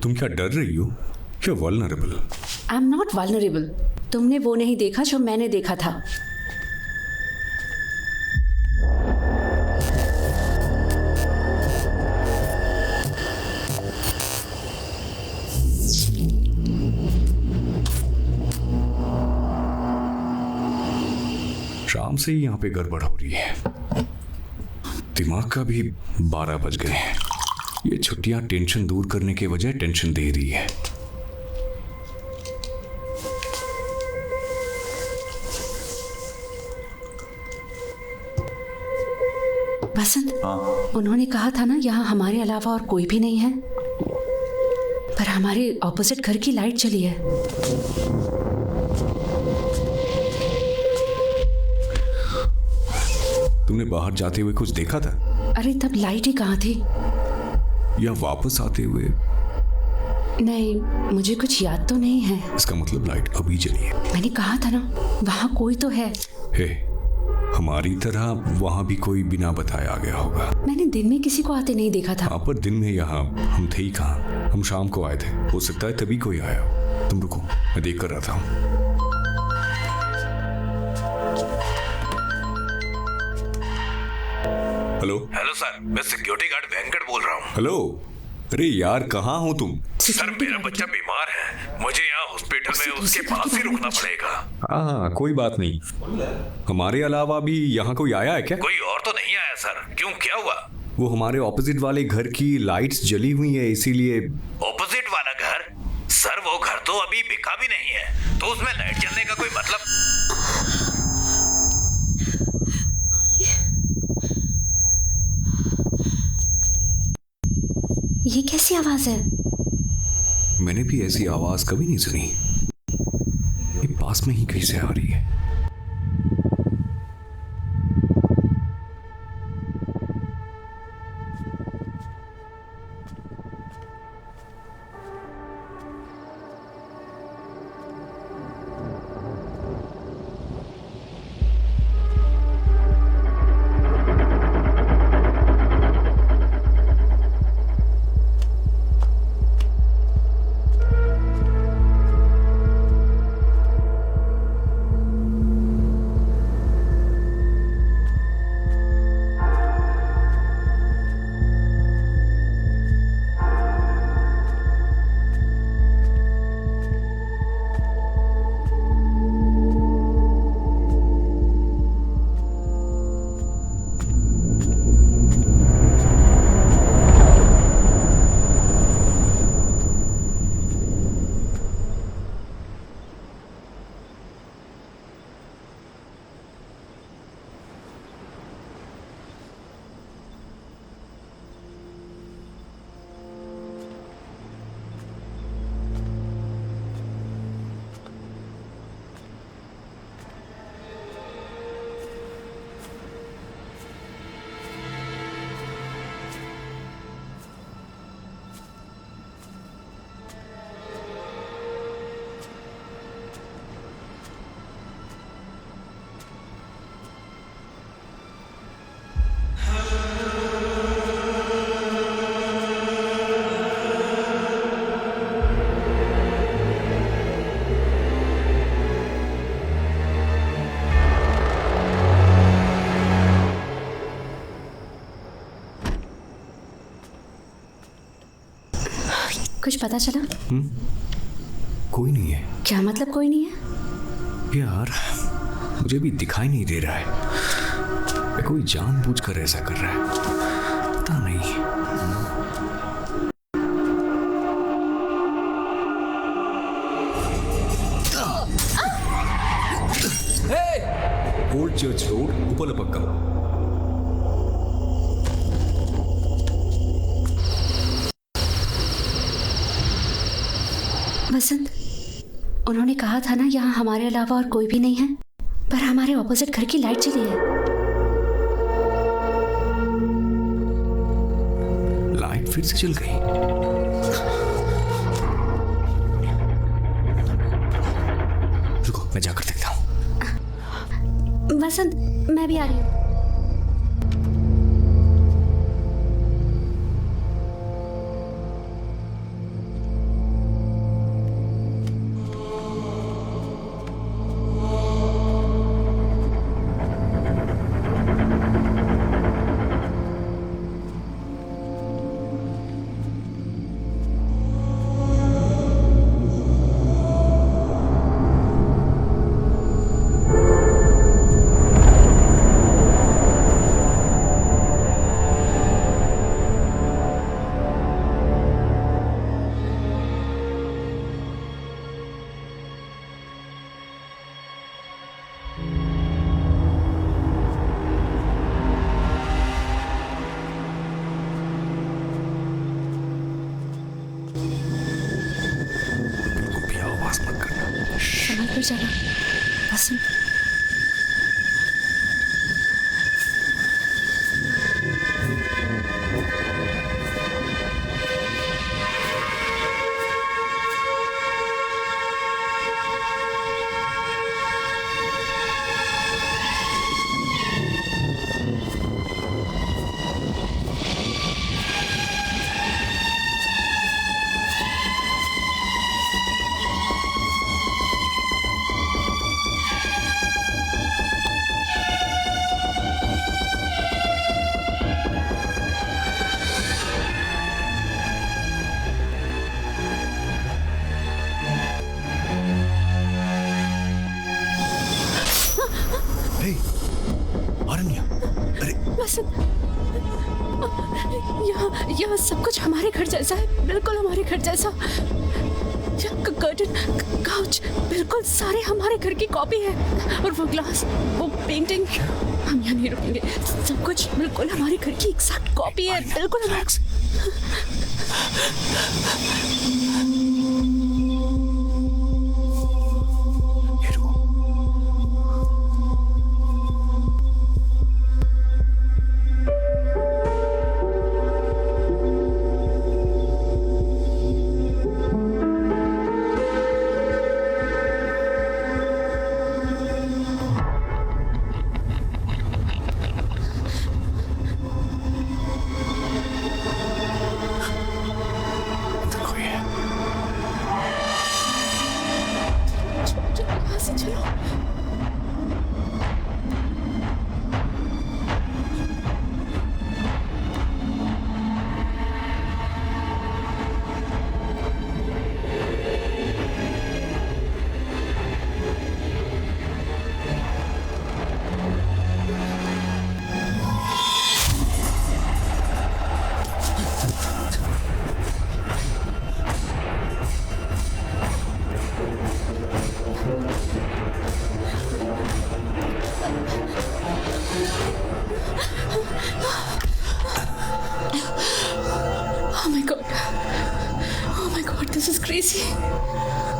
तुम क्या डर रही हो? क्या vulnerable? I am not vulnerable. तुमने वो नहीं देखा जो मैंने देखा था। शाम से ही यहाँ पे गड़बड़ हो रही है। दिमाग का भी 12 बज गए हैं। ये छुट्टियां टेंशन दूर करने के बजाय टेंशन दे रही है। बसंत, उन्होंने कहा था ना यहाँ हमारे अलावा और कोई भी नहीं है, पर हमारे ऑपोजिट घर की लाइट चली है। तुमने बाहर जाते हुए कुछ देखा था? अरे तब लाइट ही कहाँ थी? या वापस आते हुए? नहीं, मुझे कुछ याद तो नहीं है। इसका मतलब लाइट अभी जली है। मैंने कहा था ना, वहाँ कोई तो है। हे, हमारी तरह वहाँ भी कोई बिना बताए आ गया होगा। मैंने दिन में किसी को आते नहीं देखा था। हाँ, पर दिन में यहाँ हम थे ही कहाँ। हम शाम को आए थे, हो सकता है तभी कोई आया हो। तुम रुको, मैं देख कर रहा था। हेलो हेलो सर, मैं सिक्योरिटी गार्ड वेंकट बोल रहा हूँ। हेलो, अरे यार कहाँ हो तुम? सर मेरा बच्चा बीमार है, मुझे यहाँ हॉस्पिटल में उसके पास ही रुकना पड़ेगा। हाँ, कोई बात नहीं। हमारे अलावा भी यहाँ कोई आया है क्या? कोई और तो नहीं आया सर। क्यों, क्या हुआ? वो हमारे ऑपोजिट वाले घर की लाइट्स जली हुई है, इसीलिए। ऑपोजिट वाला घर? सर वो घर तो अभी बिका भी नहीं है, तो उसमें लाइट जलने का कोई मतलब? ये कैसी आवाज है? मैंने भी ऐसी आवाज कभी नहीं सुनी। ये पास में ही कहीं से आ रही है। कुछ पता चला? कोई नहीं है। क्या मतलब कोई नहीं है? यार मुझे भी दिखाई नहीं दे रहा है। कोई जानबूझकर ऐसा कर रहा है, पता नहीं। Old church road, Upalapakkam. Vasant, उन्होंने कहा था ना यहाँ हमारे अलावा और कोई भी नहीं है, पर हमारे ऑपोजिट घर की लाइट जली है। लाइट फिर से जल गई। रुको, मैं जाकर देखता हूँ। वसंत, मैं भी आ रही हूँ। चला वसंत। वसंत, यहाँ सब कुछ हमारे घर जैसा है, बिल्कुल हमारे घर जैसा। कर्टन, काउच, बिल्कुल सारे हमारे घर की कॉपी है। और वो ग्लास, वो पेंटिंग, हम यहाँ नहीं रुकेंगे। सब कुछ बिल्कुल हमारे घर की एग्जैक्ट कॉपी है, बिल्कुल हमारे।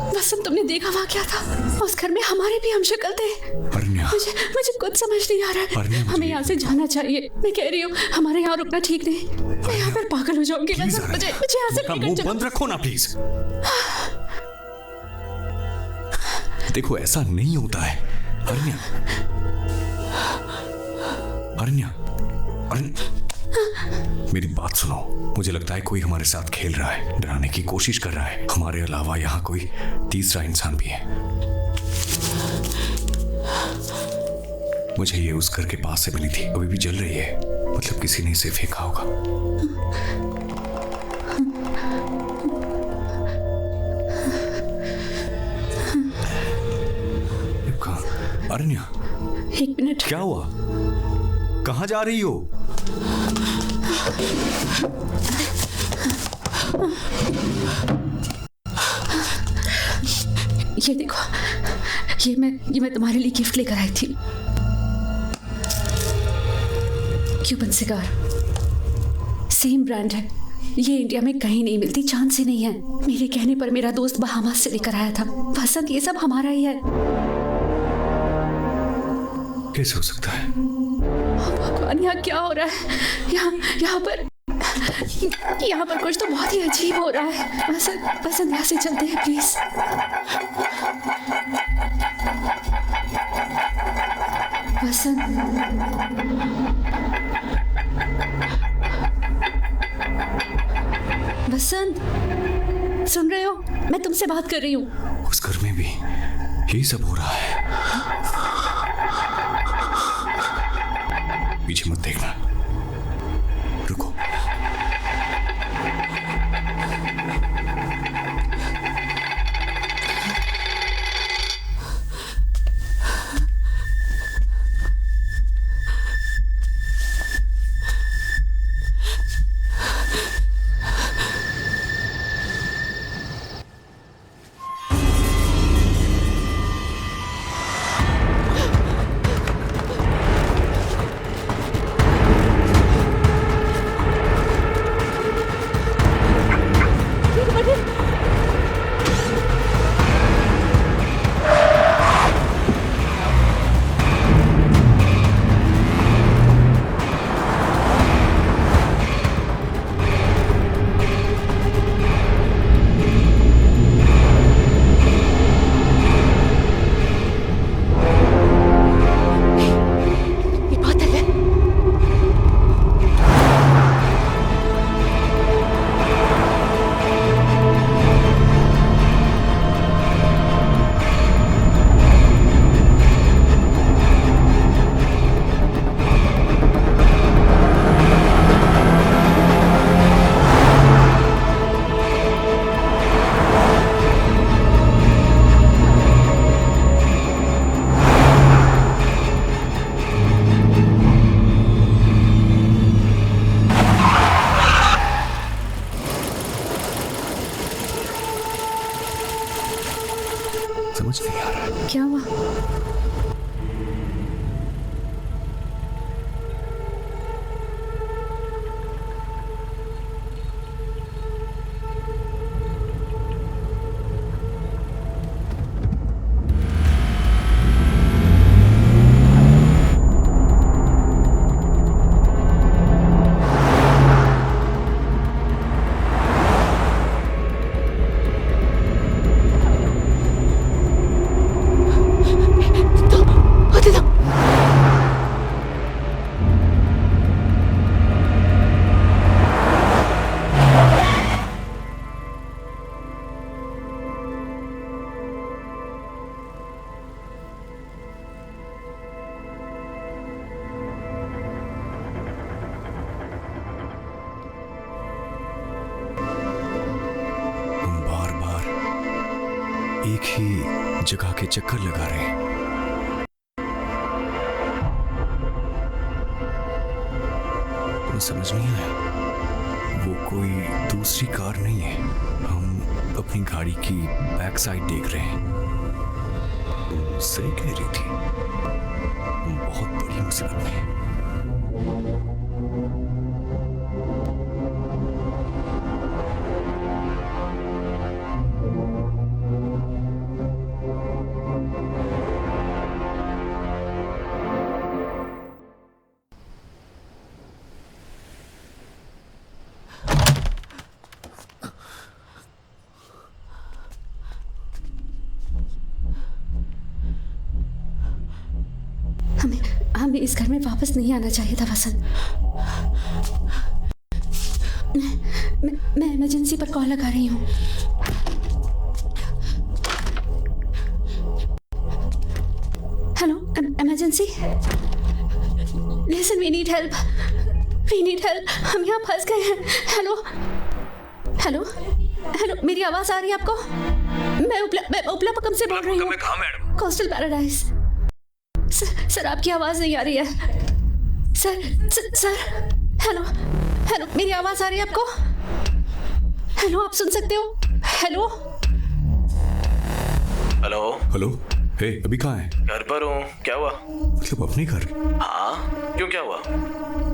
वसंत, तुमने देखा वहाँ क्या था? उस घर में हमारे भी हम शक्ल थे। मुझे कुछ समझ नहीं आ रहा है। हमें यहाँ से जाना चाहिए। मैं कह रही हूँ हमारे यहाँ रुकना ठीक नहीं। मैं यहाँ पर पागल हो जाऊंगी। मुझे यहाँ से मुंह बंद रखो ना प्लीज। देखो ऐसा नहीं होता है। अरण्या, अरण्या, मेरी बात सुनो। मुझे लगता है कोई हमारे साथ खेल रहा है, डराने की कोशिश कर रहा है। हमारे अलावा यहाँ कोई तीसरा इंसान भी है। मुझे ये उस घर के पास से मिली थी, अभी भी जल रही है। मतलब किसी ने इसे फेंका होगा। अरण्या, एक मिनट। क्या हुआ? कहाँ जा रही हो? ये देखो, ये मैं तुम्हारे लिए गिफ्ट लेकर आई थी। क्यूबन सिगार, सेम ब्रांड है। ये इंडिया में कहीं नहीं मिलती, चांद से नहीं है। मेरे कहने पर मेरा दोस्त बहामास से लेकर आया था। वसंत, ये सब हमारा ही है। कैसे हो सकता है? भगवान, यहाँ क्या हो रहा है? यहाँ पर कुछ तो बहुत ही अजीब हो रहा है। वसंत, यहाँ से चलते हैं प्लीज। वसंत, वसंत, सुन रहे हो? मैं तुमसे बात कर रही हूँ। उस घर में भी यही सब हो रहा है। पीछे मत देखना, रुको। नहीं आ रहा। क्या हुआ? एक ही जगह के चक्कर लगा रहे हैं। तुम्हें समझ नहीं आया? वो कोई दूसरी कार नहीं है। हम अपनी गाड़ी की बैक साइड देख रहे हैं। तुम सही कह रही थी, तुम बहुत बड़ी मुसीबत में है। हमें इस घर में वापस नहीं आना चाहिए था वसंत। मैं इमरजेंसी पर कॉल लगा रही हूँ। Hello, emergency. Listen, we need help. हम यहाँ फंस गए हैं। हेलो हेलो हेलो, मेरी आवाज आ रही है आपको? मैं उपला पकम से बोल रही हूँ। Coastal paradise. सर आपकी आवाज नहीं आ रही है। सर हेलो, मेरी आवाज आ रही है आपको? हेलो, आप सुन सकते हो? हेलो। हे, अभी कहाँ है? घर पर हूँ। क्या हुआ? मतलब अपने घर? हाँ, क्यों, क्या हुआ?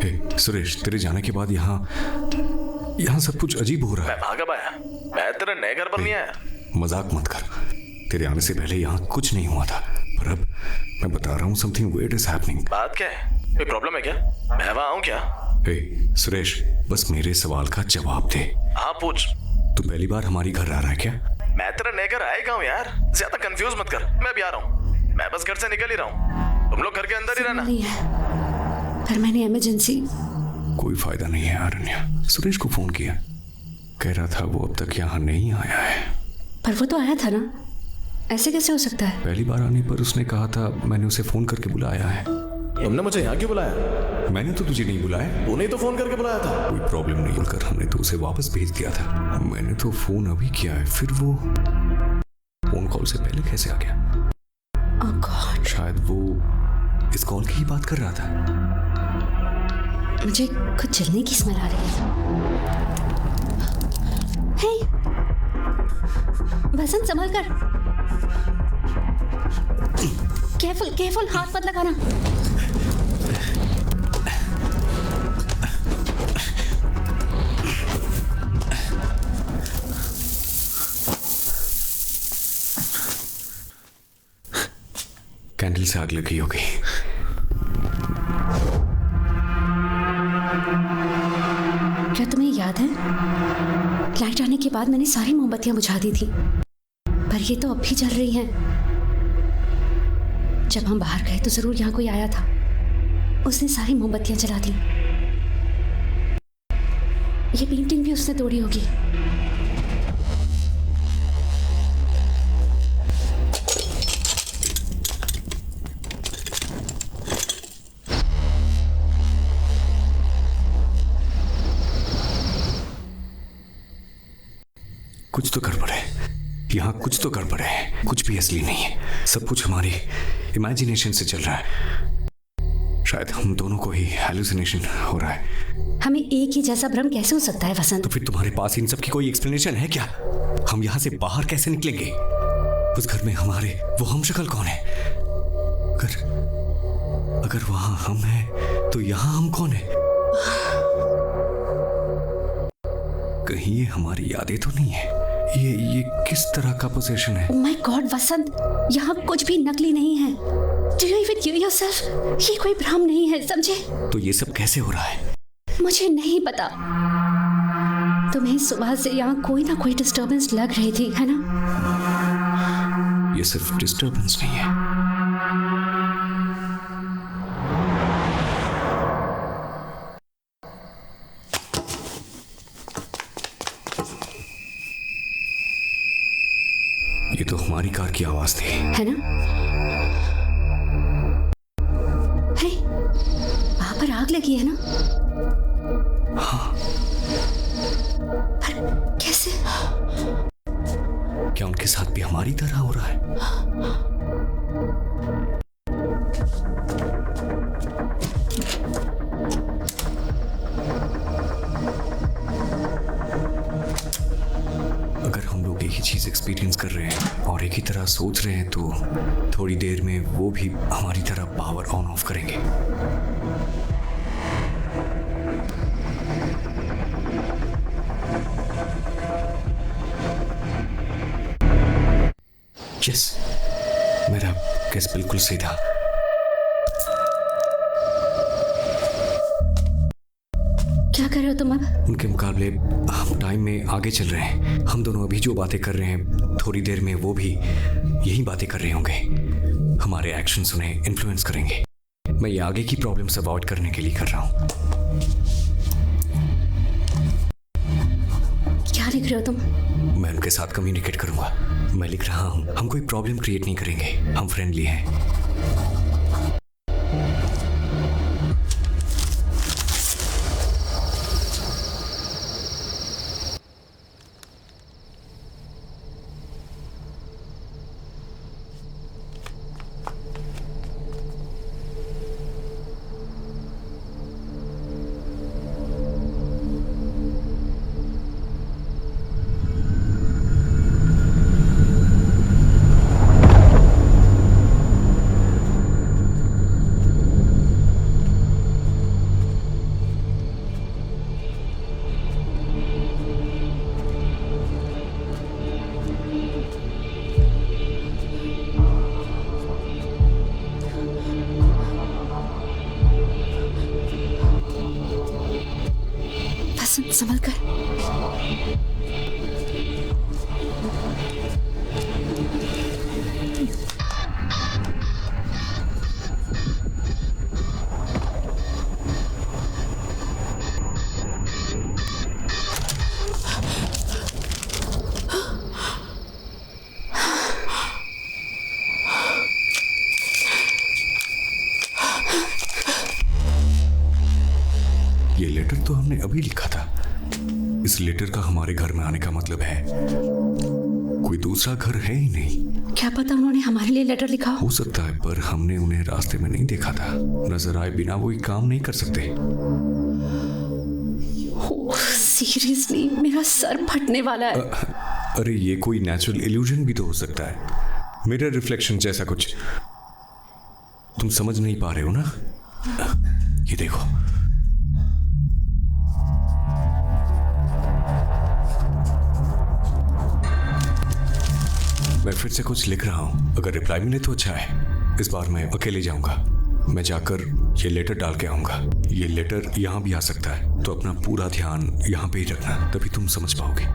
हे सुरेश, तेरे जाने के बाद यहाँ सब कुछ अजीब हो रहा है। मैं वहाँ कब आया? मैं तेरे नए घर पर नहीं आया। मजाक मत कर। तेरे आने से पहले यहाँ कुछ नहीं हुआ था, पर अब मैं बता रहा हूँ, समथिंग वियर्ड इज हैपनिंग। बात क्या है? कोई प्रॉब्लम है क्या? मैं वहाँ आऊँ क्या? हे सुरेश, बस मेरे सवाल का जवाब दे। हाँ, पूछ। तू पहली बार हमारी घर आ रहा है क्या? मैं तेरे नए घर आएगा हूँ यार, ज्यादा कंफ्यूज मत कर। मैं भी आ रहा हूँ। मैं बस घर से निकल ही रहा हूँ। तुम लोग घर के अंदर ही रहना। नहीं है, पर मैंने इमरजेंसी। कोई फायदा नहीं है अरण्या। सुरेश को फोन किया, कह रहा था वो अब तक यहाँ नहीं आया है। पर वो तो आया था ना, ऐसे कैसे हो सकता है? पहली बार आने पर उसने कहा था, मैंने उसे फोन करके बुलाया है। तुमने मुझे यहाँ क्यों बुलाया? मैंने तो तुझे नहीं बुलाया। तूने तो फोन करके बुलाया था। कोई प्रॉब्लम नहीं होकर हमने तो उसे वापस भेज दिया था। मैंने तो फोन अभी किया है, फिर वो फोन कॉल से पहले कैसे आ गया? Oh God. शायद वो इस कॉल की ही बात कर रहा था। मुझे कुछ जलने की स्मेल आ रही है। हे वसंत, संभल कर। केयरफुल, हाथ मत लगाना। कैंडल से आग लगी होगी। क्या तुम्हें याद है, लाइट आने के बाद मैंने सारी मोमबत्तियां बुझा दी थी, पर ये तो अब भी जल रही हैं। जब हम बाहर गए तो जरूर यहाँ कोई आया था, उसने सारी मोमबत्तियां जला दी। ये पेंटिंग भी उसने तोड़ी होगी। कुछ तो गड़बड़ है यहाँ, कुछ तो गड़बड़ है। कुछ भी असली नहीं है, सब कुछ हमारी इमेजिनेशन से चल रहा है। शायद हम दोनों को ही हैलुसिनेशन हो रहा है। हमें एक ही जैसा भ्रम कैसे हो सकता है वसंत? तो फिर तुम्हारे पास इन सब की कोई एक्सप्लेनेशन है क्या? हम यहाँ से बाहर कैसे निकलेंगे? उस घर में हमारे वो हम शक्ल कौन है? अगर वहां हम हैं तो यहां हम कौन है? कहीं ये हमारी यादें तो नहीं है? ये किस तरह का पोजीशन है? Oh my God, वसंत, यहाँ कुछ भी नकली नहीं है। Do you even hear yourself? ये कोई भ्रम नहीं है, समझे? तो ये सब कैसे हो रहा है? मुझे नहीं पता। तुम्हें सुबह से यहाँ कोई ना कोई डिस्टर्बेंस लग रही थी, है ना? ये सिर्फ डिस्टर्बेंस नहीं है। ये तो हमारी कार की आवाज थी, है ना? हे, वहां पर आग लगी है ना? हाँ। पर कैसे? क्या उनके साथ भी हमारी तरह हो रहा है? अगर हम लोग एक ही चीज एक्सपीरियंस कर रहे हैं और एक ही तरह सोच रहे हैं तो थोड़ी देर में वो भी हमारी तरह पावर ऑन ऑफ करेंगे। यस, मेरा केस बिल्कुल सही था। क्या कर रहे हो तुम अब? उनके मुकाबले हम टाइम में आगे चल रहे हैं। हम दोनों अभी जो बातें कर रहे हैं थोड़ी देर में वो भी यही बातें कर रहे होंगे। हमारे एक्शंस उन्हें इन्फ्लुएंस करेंगे। मैं ये आगे की प्रॉब्लम्स अवॉइड करने के लिए कर रहा हूँ। क्या लिख रहे हो तुम? मैं उनके साथ कम्युनिकेट करूंगा। मैं लिख रहा हूँ, हम कोई प्रॉब्लम क्रिएट नहीं करेंगे, हम फ्रेंडली हैं। संभल कर। ये लेटर तो हमने अभी लिखा था। इस लेटर का हमारे घर में आने का मतलब है कोई दूसरा घर है ही नहीं। क्या पता उन्होंने हमारे लिए लेटर लिखा हो सकता है, पर हमने उन्हें रास्ते में नहीं देखा था। नजर आए बिना वो काम नहीं कर सकते। सीरियसली मेरा सर फटने वाला है। अरे ये कोई नेचुरल इल्यूजन भी तो हो सकता है, मेरा रिफ्लेक्शन जैसा कुछ। तुम समझ नहीं पा रहे हो ना? ये देखो, मैं फिर से कुछ लिख रहा हूं। अगर रिप्लाई मिले तो अच्छा है। इस बार मैं अकेले जाऊंगा। मैं जाकर ये लेटर डाल के आऊंगा। ये लेटर यहां भी आ सकता है, तो अपना पूरा ध्यान यहां पे ही रखना, तभी तुम समझ पाओगे।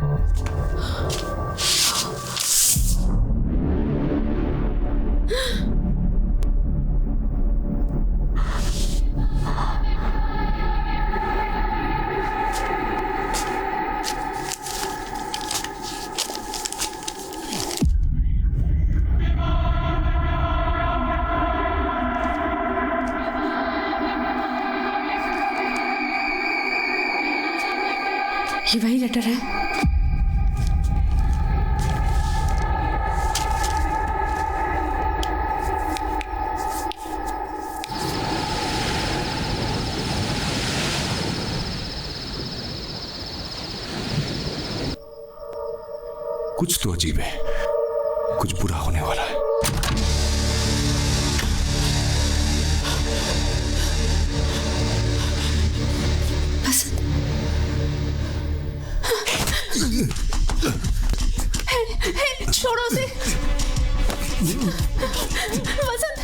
ये वही लेटर है। कुछ तो अजीब है। कुछ बुरा होने वाला है। छोड़ो उसे। वसंत,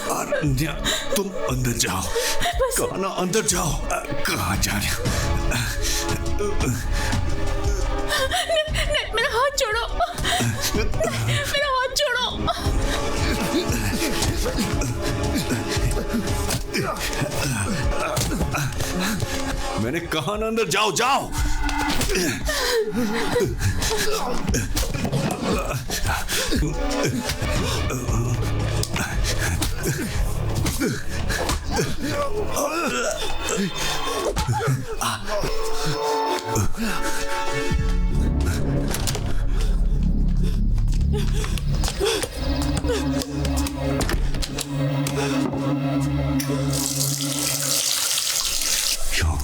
अरण्या, तुम अंदर जाओ। कहा ना अंदर जाओ। कहाँ जा रहे हो? मेरा हाथ छोड़ो। मेरा हाथ छोड़ो। मैंने कहा ना अंदर जाओ, जाओ।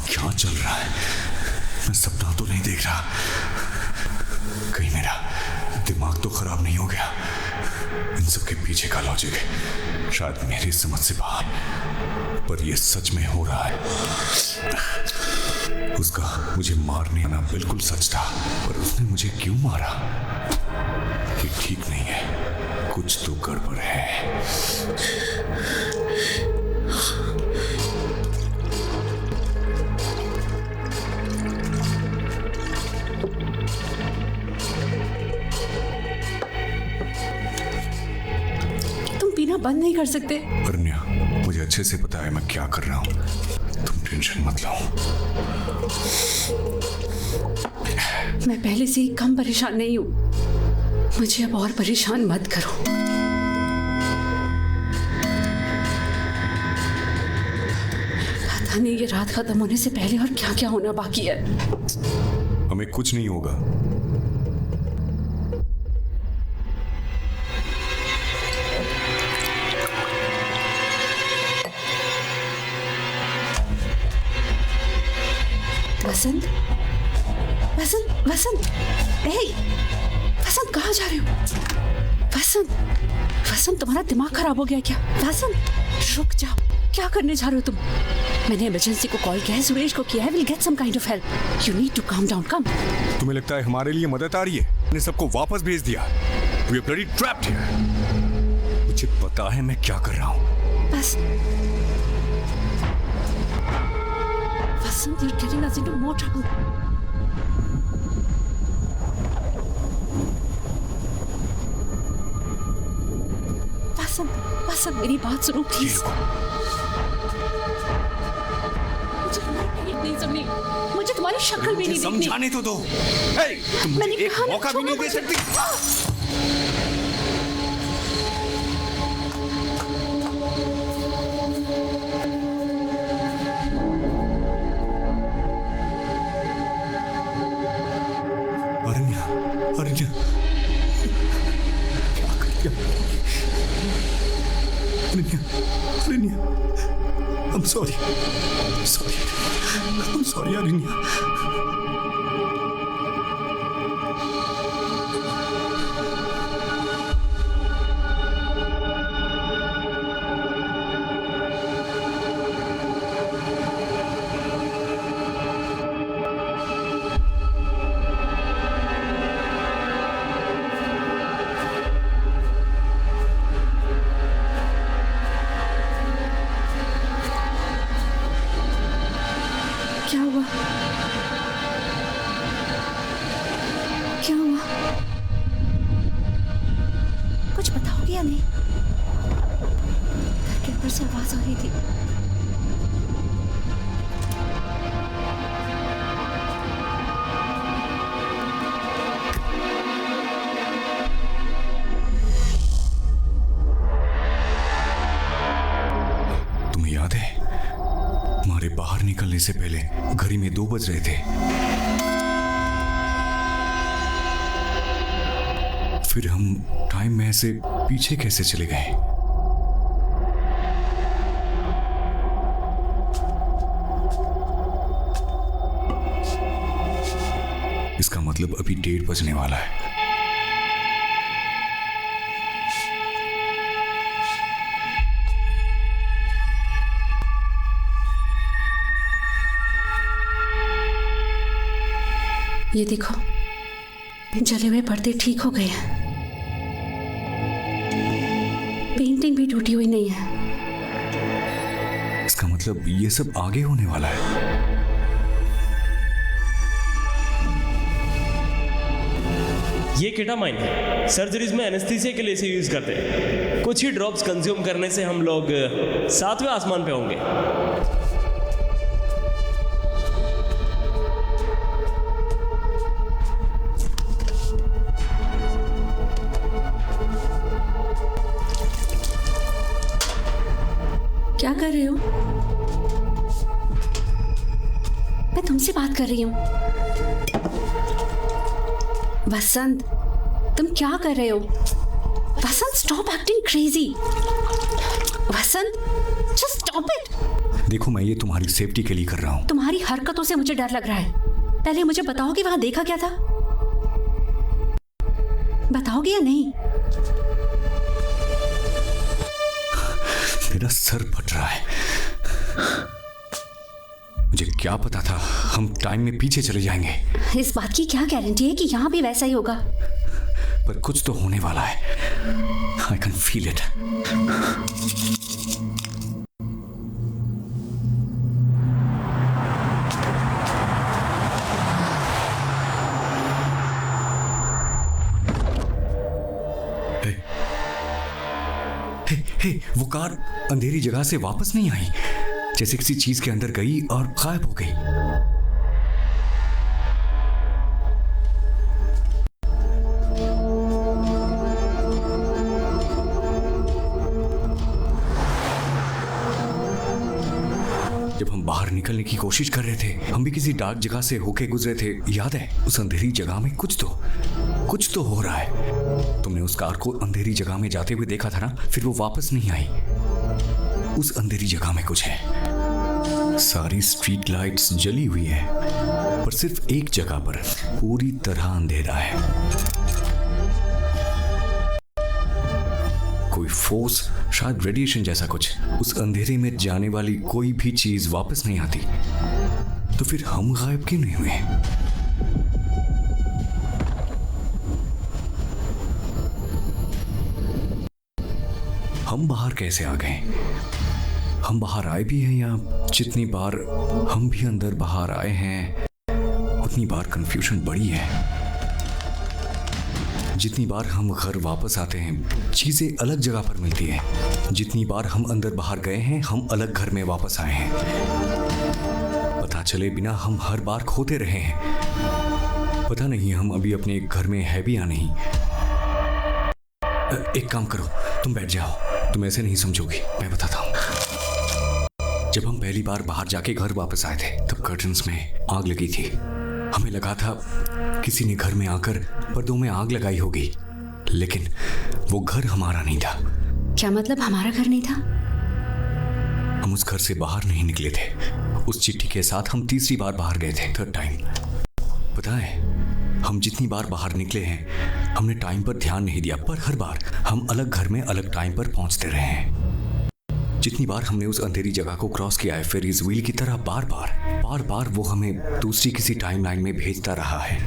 क्या चल रहा है? मैं सपना तो नहीं देख रहा। कहीं मेरा दिमाग तो खराब नहीं हो गया? इन सब के पीछे का लॉजिक शायद मेरी समझ से बाहर, पर यह सच में हो रहा है। उसका मुझे मारने आना बिल्कुल सच था, पर उसने मुझे क्यों मारा? ये ठीक नहीं है, कुछ तो गड़बड़ है। बंद नहीं कर सकते? अरण्या, मुझे अच्छे से पता है मैं क्या कर रहा हूँ। तुम टेंशन मत लो। मैं पहले से ही कम परेशान नहीं हूँ, मुझे अब और परेशान मत करो। पता नहीं ये रात खत्म होने से पहले और क्या क्या होना बाकी है। हमें कुछ नहीं होगा। वसंत, वसंत, वसंत, वसंत कहाँ जा रहे हो? वसंत, वसंत तुम्हारा दिमाग खराब हो गया क्या? वसंत रुक जाओ, क्या करने जा रहे हो तुम? मैंने इमरजेंसी को कॉल किया है, सुरेश को किया है, will get some kind of help. You need to calm down, calm. तुम्हें लगता है हमारे लिए मदद आ रही है? मैंने सबको वापस भेज दिया। We are bloody trapped here। मुझे पता है मैं क्या कर रहा हूँ। बस Vasant, you're getting us into more trouble. Vasant, मेरी बात सुनो प्लीज। मुझे तुम्हारी नहीं सुननी, मुझे तुम्हारी शक्ल भी नहीं देखनी। समझाने तो दो। तुम एक मौका भी नहीं दे सकती। अरण्या, क्या कर दिया? अरण्या, I'm sorry, अरण्या। क्या हुआ? कुछ बताओगे या नहीं? घर के अंदर से आवाज आ रही थी। हमारे बाहर निकलने से पहले घड़ी में 2 बज रहे थे। फिर हम टाइम में ऐसे पीछे कैसे चले गए? इसका मतलब अभी 1:30 बजने वाला है। ये देखो, जले हुए पर्दे ठीक हो गए हैं। पेंटिंग भी टूटी हुई नहीं है। इसका मतलब ये सब आगे होने वाला है। ये केटामाइन है। सर्जरीज में एनेस्थीसिया के लिए इसे यूज करते हैं। कुछ ही ड्रॉप्स कंज्यूम करने से हम लोग 7वें आसमान पे होंगे। क्या कर रहे हो? मैं तुमसे बात कर रही हूँ। वसंत, तुम क्या कर रहे हो? Vasant, stop acting crazy. Vasant, just stop it. देखो, मैं ये तुम्हारी सेफ्टी के लिए कर रहा हूँ। तुम्हारी हरकतों से मुझे डर लग रहा है। पहले मुझे बताओ कि वहां देखा क्या था। बताओगे या नहीं? मेरा सर फट रहा है। मुझे क्या पता था हम टाइम में पीछे चले जाएंगे। इस बात की क्या गारंटी है कि यहाँ भी वैसा ही होगा? पर कुछ तो होने वाला है। I can feel it. वो कार अंधेरी जगह से वापस नहीं आई, जैसे किसी चीज के अंदर गई और गायब हो गई। जब हम बाहर निकलने की कोशिश कर रहे थे, हम भी किसी डार्क जगह से होके गुजरे थे, याद है? उस अंधेरी जगह में कुछ तो हो रहा है। तुमने उस कार को अंधेरी जगह में जाते हुए देखा था ना? फिर वो वापस नहीं आई। उस अंधेरी जगह में कुछ है। सारी स्ट्रीट लाइट्स जली हुई है, पर सिर्फ एक जगह पर पूरी तरह अंधेरा है। कोई फोर्स, शायद रेडिएशन जैसा कुछ। उस अंधेरे में जाने वाली कोई भी चीज वापस नहीं आती। तो फिर हम गायब क्यों नहीं हुए? हम बाहर कैसे आ गए? हम बाहर आए भी हैं या जितनी बार हम भी अंदर बाहर आए हैं उतनी बार कंफ्यूजन बढ़ी है। जितनी बार हम घर वापस आते हैं चीजें अलग जगह पर मिलती हैं। जितनी बार हम अंदर बाहर गए हैं हम अलग घर में वापस आए हैं। पता चले बिना हम हर बार खोते रहे हैं। पता नहीं हम अभी अपने घर में है भी या नहीं। एक काम करो, तुम बैठ जाओ। तुम ऐसे नहीं समझोगी, मैं बताता हूँ। जब हम पहली बार बाहर जाके घर वापस आए थे तब कर्टन्स में आग लगी थी। हमें लगा था किसी ने घर में आकर पर्दों में आग लगाई होगी, लेकिन वो घर हमारा नहीं था। क्या मतलब हमारा घर नहीं था? हम उस घर से बाहर नहीं निकले थे। उस चिट्ठी के साथ हम तीसरी बार बाहर गए थे, 3rd टाइम। पता है, हम जितनी बार बाहर निकले हैं हमने टाइम पर ध्यान नहीं दिया, पर हर बार हम अलग घर में अलग टाइम पर पहुंचते रहे हैं। जितनी बार हमने उस अंधेरी जगह को क्रॉस किया है, फेरीज व्हील की तरह बार बार वो हमें दूसरी किसी टाइमलाइन में भेजता रहा है।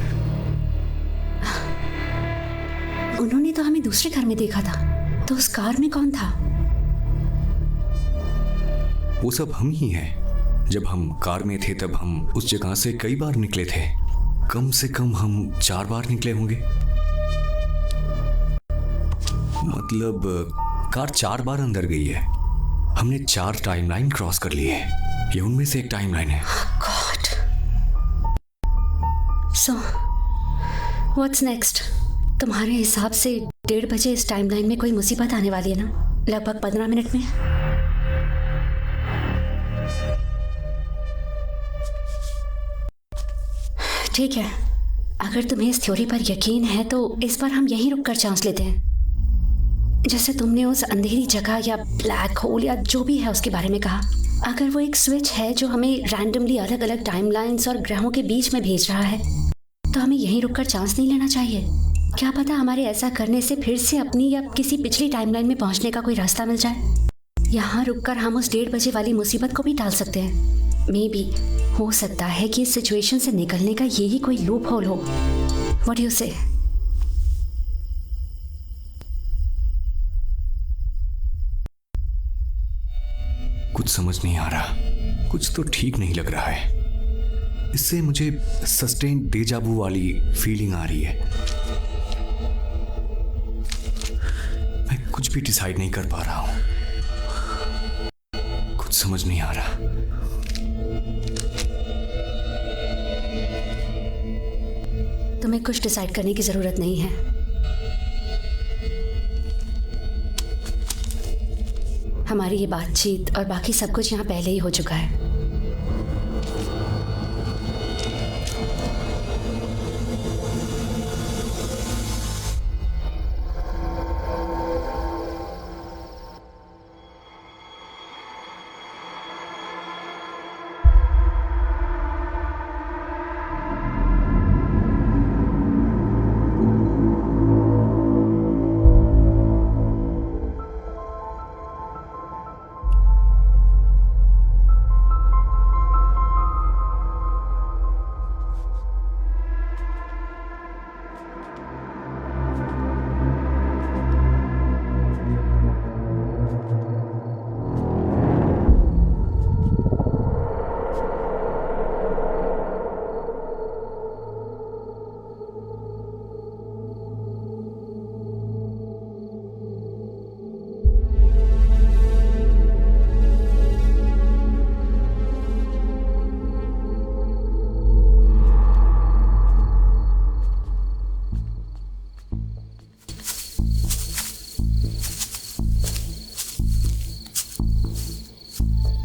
उन्होंने तो हमें दूसरे घर में देखा था, तो उस कार में कौन था? वो सब हम ही हैं। जब हम कार में थे तब हम उस जगह से कई बार निकले थे। कम से कम हम 4 बार निकले होंगे। मतलब कार 4 बार अंदर गई है। हमने 4 टाइमलाइन क्रॉस कर ली है। ये उनमें से एक टाइमलाइन है। गॉड। So what's next? तुम्हारे हिसाब से 1:30 बजे इस टाइमलाइन में कोई मुसीबत आने वाली है ना? लगभग 15 मिनट में। ठीक है, अगर तुम्हें इस थ्योरी पर यकीन है तो इस बार हम यहीं रुककर चांस लेते हैं। जैसे तुमने उस अंधेरी जगह या ब्लैक होल या जो भी है उसके बारे में कहा, अगर वो एक स्विच है जो हमें रैंडमली अलग अलग टाइमलाइंस और ग्रहों के बीच में भेज रहा है, तो हमें यहीं रुककर चांस नहीं लेना चाहिए। क्या पता हमारे ऐसा करने से फिर से अपनी या किसी पिछली टाइमलाइन में पहुंचने का कोई रास्ता मिल जाए। यहाँ रुककर हम उस 1:30 बजे वाली मुसीबत को भी टाल सकते हैं। मे बी हो सकता है कि इस सिचुएशन से निकलने का यही कोई लूप होल हो। व्हाट डू यू से? कुछ समझ नहीं आ रहा, कुछ तो ठीक नहीं लग रहा है। इससे मुझे सस्टेन्ड डेजावू वाली फीलिंग आ रही है। मैं कुछ भी डिसाइड नहीं कर पा रहा हूं, कुछ समझ नहीं आ रहा। तुम्हें कुछ डिसाइड करने की जरूरत नहीं है। हमारी ये बातचीत और बाकी सब कुछ यहाँ पहले ही हो चुका है।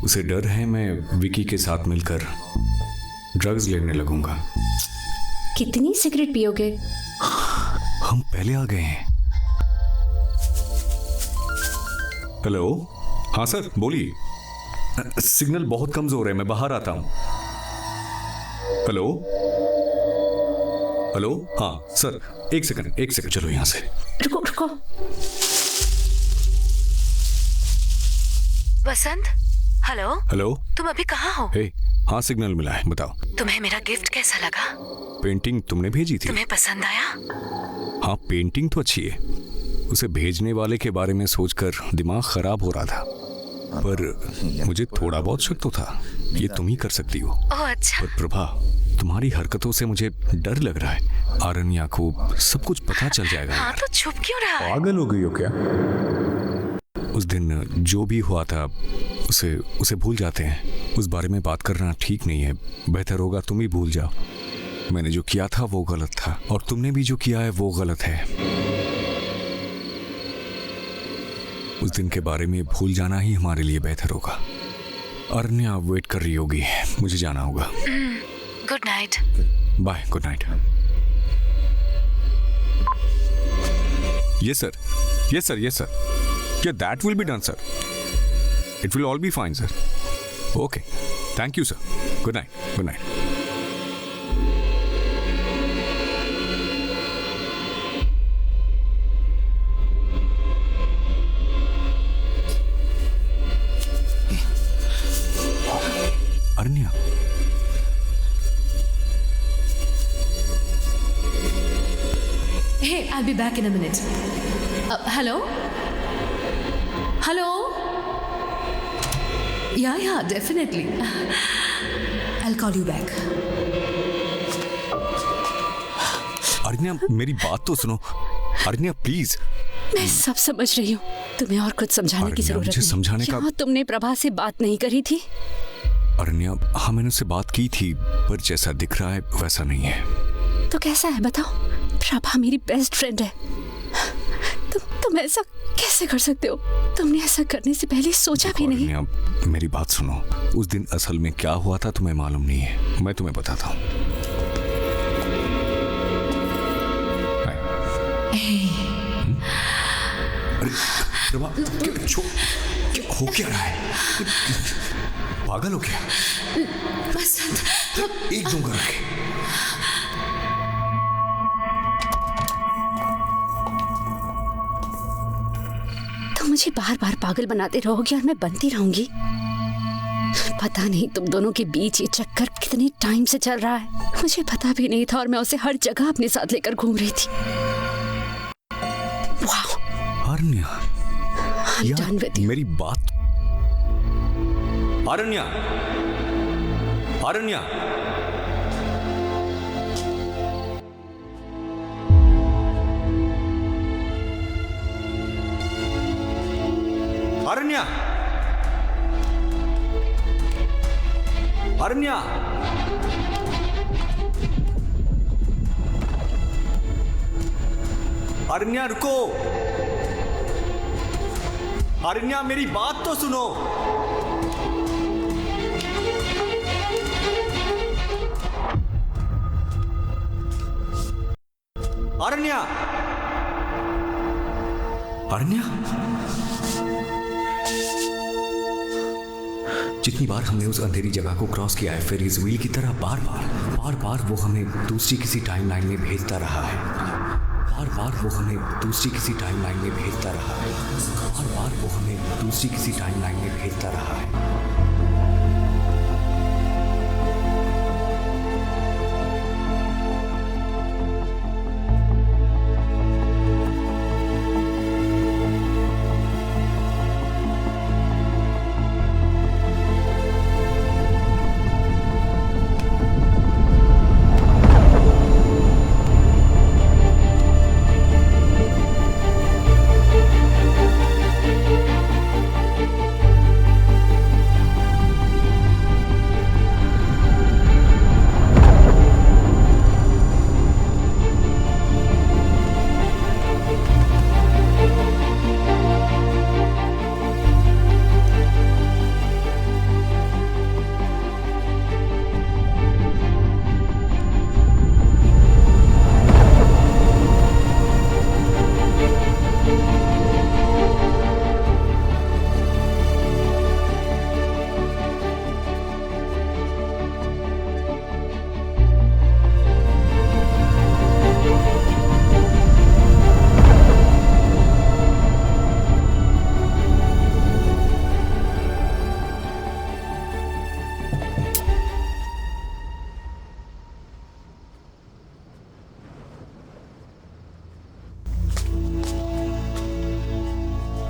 उसे डर है मैं विकी के साथ मिलकर ड्रग्स लेने लगूंगा। कितनी सिगरेट पियोगे? हम पहले आ गए हैं। हेलो, हाँ सर बोलिए। सिग्नल बहुत कमजोर है, मैं बाहर आता हूं। हेलो हेलो, हाँ सर एक सेकंड चलो यहां से। रुको। वसंत, हेलो। तुम अभी कहाँ हो? हाँ सिग्नल मिला है, बताओ। तुम्हें मेरा गिफ्ट कैसा लगा? पेंटिंग तुमने भेजी थी। तुम्हें पसंद आया? हाँ पेंटिंग तो अच्छी है। उसे भेजने वाले के बारे में सोचकर दिमाग खराब हो रहा था, पर मुझे थोड़ा बहुत शक तो था ये तुम ही कर सकती हो। ओह अच्छा। पर प्रभा, तुम्हारी हरकतों से मुझे डर लग रहा है। आरण्या को सब कुछ पता चल जाएगा। हाँ तो छुप क्यों रहा है? पागल हो गई हो क्या? उस दिन जो भी हुआ था उसे भूल जाते हैं। उस बारे में बात करना ठीक नहीं है। बेहतर होगा तुम ही भूल जाओ। मैंने जो किया था वो गलत था, और तुमने भी जो किया है वो गलत है। उस दिन के बारे में भूल जाना ही हमारे लिए बेहतर होगा। अरण्या वेट कर रही होगी, मुझे जाना होगा। Good night. Bye, good night. Yes sir. Yeah, that will be done, sir. It will all be fine, sir. Okay. Thank you, sir. Good night. Good night. Aranya. Hey, I'll be back in a minute. Hello? Hello? Yeah, definitely. I'll call you back. अरण्या, मेरी बात तो सुनो। अरण्या please. मैं सब समझ रही हूँ, तुम्हें और कुछ समझाने की जरूरत नहीं। समझाने का तुमने प्रभा से बात नहीं करी थी? अरण्या, हाँ मैंने उससे बात की थी, पर जैसा दिख रहा है वैसा नहीं है। तो कैसा है बताओ? प्रभा मेरी बेस्ट फ्रेंड है। तुम ऐसा कैसे कर सकते हो? तुमने ऐसा करने से पहले सोचा भी नहीं। मेरी बात सुनो, उस दिन असल में क्या हुआ था तुम्हें मालूम नहीं है। मैं तुम्हें बताता हूँ। अरे प्रभा, क्या हो क्या रहा है? पागल हो क्या? बसंत एक दूंगा रखे। तुम मुझे बार बार पागल बनाते रहोगे और मैं बनती रहूंगी। पता नहीं तुम दोनों के बीच ये चक्कर कितने टाइम से चल रहा है, मुझे पता भी नहीं था और मैं उसे हर जगह अपने साथ लेकर घूम रही थी। वाह अरण्या, मेरी बात। अरण्या, अरण्या, अरण्या, अरण्या, अरण्या रुको। अरण्या मेरी बात तो सुनो। अरण्या, अरण्या, जितनी बार हमने उस अंधेरी जगह को क्रॉस किया है, फिर इस व्हील की तरह बार बार वो हमें दूसरी किसी टाइमलाइन में भेजता रहा है। बार वो हमें दूसरी किसी टाइमलाइन में भेजता रहा है। बार वो हमें दूसरी किसी टाइमलाइन में भेजता रहा है।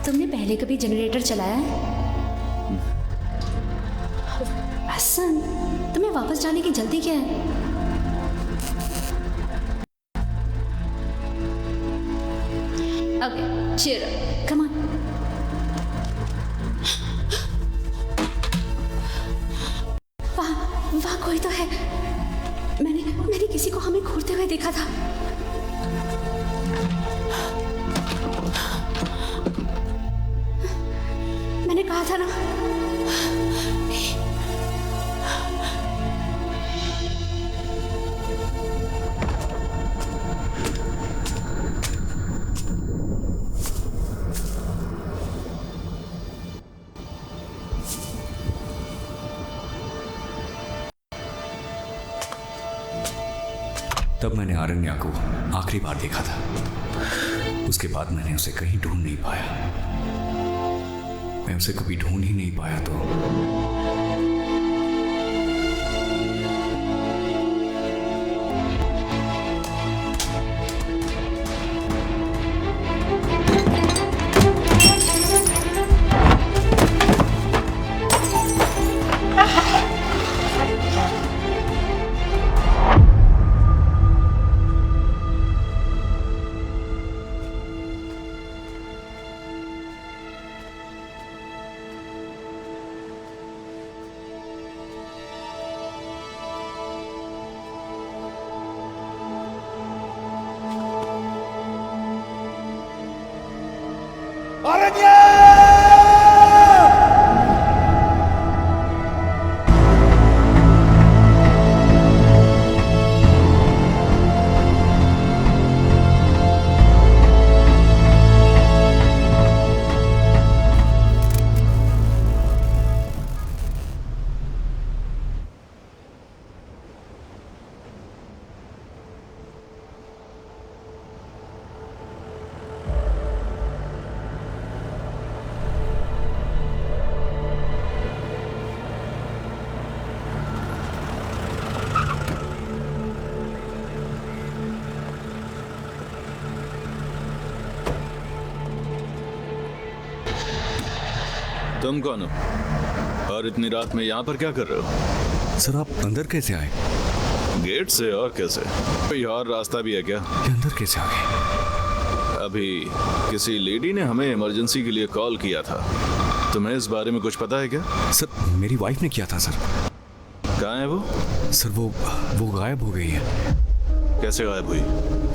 तुमने पहले कभी जनरेटर चलाया है? हसन, तुम्हें वापस जाने की जल्दी क्या है? Okay, cheer up, come on. वहाँ कोई तो है। मैंने किसी को हमें घूरते हुए देखा था। मैंने कहा था ना। तब मैंने अरण्या को आखिरी बार देखा था। उसके बाद मैंने उसे कहीं ढूंढ नहीं पाया। मैं उसे कभी ढूंढ ही नहीं पाया तो तुम कौन हो और इतनी रात में यहाँ पर क्या कर रहे हो? सर आप अंदर कैसे आए? गेट से, और कैसे? कोई और रास्ता भी है क्या? अंदर कैसे आ गए? अभी किसी लेडी ने हमें इमरजेंसी के लिए कॉल किया था। तुम्हें इस बारे में कुछ पता है क्या? सर मेरी वाइफ ने किया था सर। कहाँ है वो? सर वो गायब हो गई है। कैसे गायब हुई?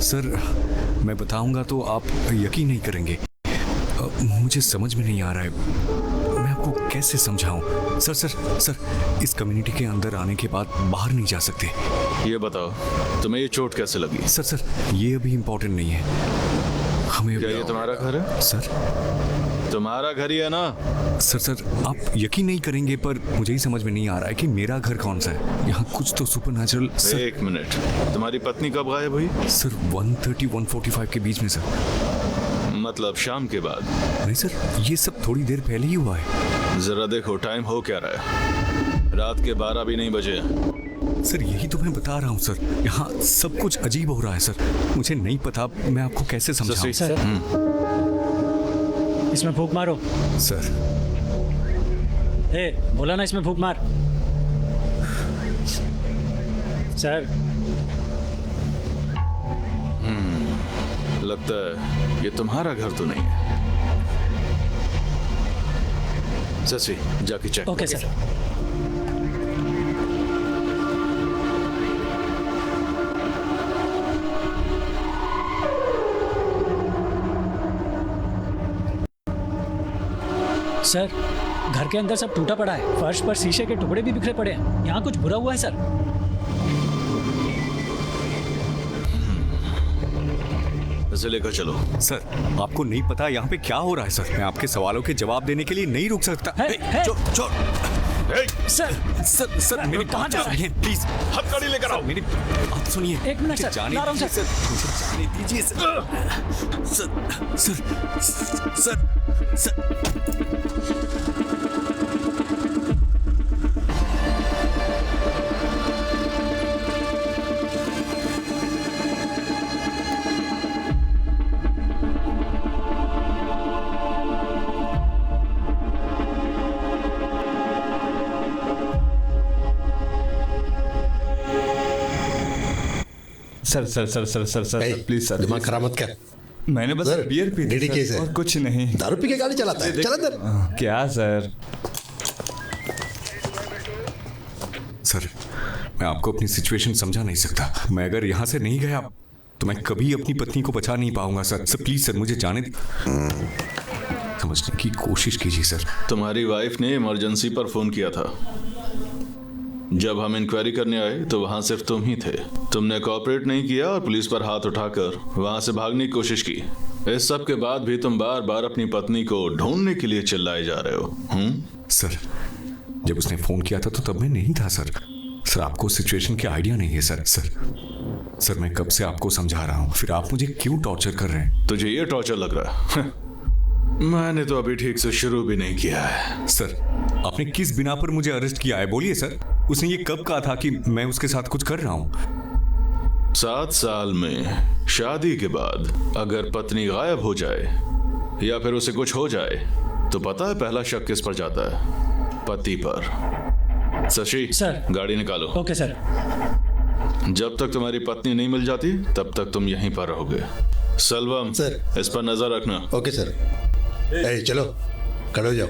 सर मैं बताऊंगा तो आप यकीन नहीं करेंगे। मुझे समझ में नहीं आ रहा है, मैं आपको कैसे समझाऊं। सर इस कम्युनिटी के अंदर आने के बाद बाहर नहीं जा सकते। ये बताओ तुम्हें ये चोट कैसे लगी? सर ये अभी इम्पोर्टेंट नहीं है हमें। क्या ये तुम्हारा घर है? सर तुम्हारा घर ही है ना? सर आप यकीन नहीं करेंगे पर मुझे ही समझ में नहीं आ रहा है कि मेरा घर कौन सा है। यहाँ कुछ तो सुपरनैचुरल। एक मिनट, तुम्हारी पत्नी कब गायब हुई? सर 1:30-1:45 के बीच में सर। मतलब शाम के बाद? नहीं सर, ये सब थोड़ी देर पहले ही हुआ है। जरा देखो टाइम हो क्या रहा है, रात के 12 भी नहीं बजे। सर यही तो मैं बता रहा हूँ सर, यहाँ सब कुछ अजीब हो रहा है सर। मुझे नहीं पता मैं आपको कैसे समझाऊं। सर इसमें फूंक मारो। सर बोला ना इसमें फूंक मार। सर लगता है ये तुम्हारा घर तो नहीं है। शशि जाके चेक। Okay sir. सर घर के अंदर सब टूटा पड़ा है, फर्श पर शीशे के टुकड़े भी बिखरे पड़े हैं। यहाँ कुछ बुरा हुआ है सर। इसे लेकर चलो। सर आपको नहीं पता यहाँ पे क्या हो रहा है सर। मैं आपके सवालों के जवाब देने के लिए नहीं रुक सकता। सर मेरी कहाँ जा रहे हैं? प्लीज हथकड़ी लेकर आओ। मेरी बात सुनिए। एक मिनट सर, जाने ला रहा हूं दीजिए सर। मुझे जाने दीजिए सर। सर प्लीज सर, दिमाग खराब मत कर। मैंने बस सर, बियर पी डीडी केस है और कुछ नहीं। दारू पी के गाड़ी चलाता है। चला अंदर। क्या सर? सर मैं आपको अपनी सिचुएशन समझा नहीं सकता। मैं अगर यहाँ से नहीं गया तो मैं कभी अपनी पत्नी को बचा नहीं पाऊंगा सर। प्लीज सर मुझे जाने समझने की कोशिश कीजिए सर। तुम्हारी वाइफ ने इमरजेंसी पर फोन किया था। जब हम इंक्वायरी करने आए तो वहां सिर्फ तुम ही थे। तुमने कोऑपरेट नहीं किया और पुलिस पर हाथ उठाकर वहां से भागने की कोशिश की। इस सब के बाद भी तुम बार बार अपनी पत्नी को ढूंढने के लिए चिल्लाए जा रहे हो। सर जब उसने फोन किया था तो तब मैं नहीं था सर। सर आपको सिचुएशन की आइडिया नहीं है सर। सर मैं कब से आपको समझा रहा हूँ, फिर आप मुझे क्यों टॉर्चर कर रहे हैं? तुझे ये टॉर्चर लग रहा है? मैंने तो अभी ठीक से शुरू भी नहीं किया है। सर आपने किस बिना पर मुझे अरेस्ट किया है बोलिए सर। उसने ये कब कहा था कि मैं उसके साथ कुछ कर रहा हूँ? 7 साल में शादी के बाद अगर पत्नी गायब हो जाए या फिर उसे कुछ हो जाए तो पता है पहला शक किस पर जाता है? पति पर। शशि सर गाड़ी निकालो। Okay sir. जब तक तुम्हारी पत्नी नहीं मिल जाती तब तक तुम यहीं पर रहोगे। सलवम सर इस पर नजर रखना। Okay sir. चलो खड़े हो जाओ।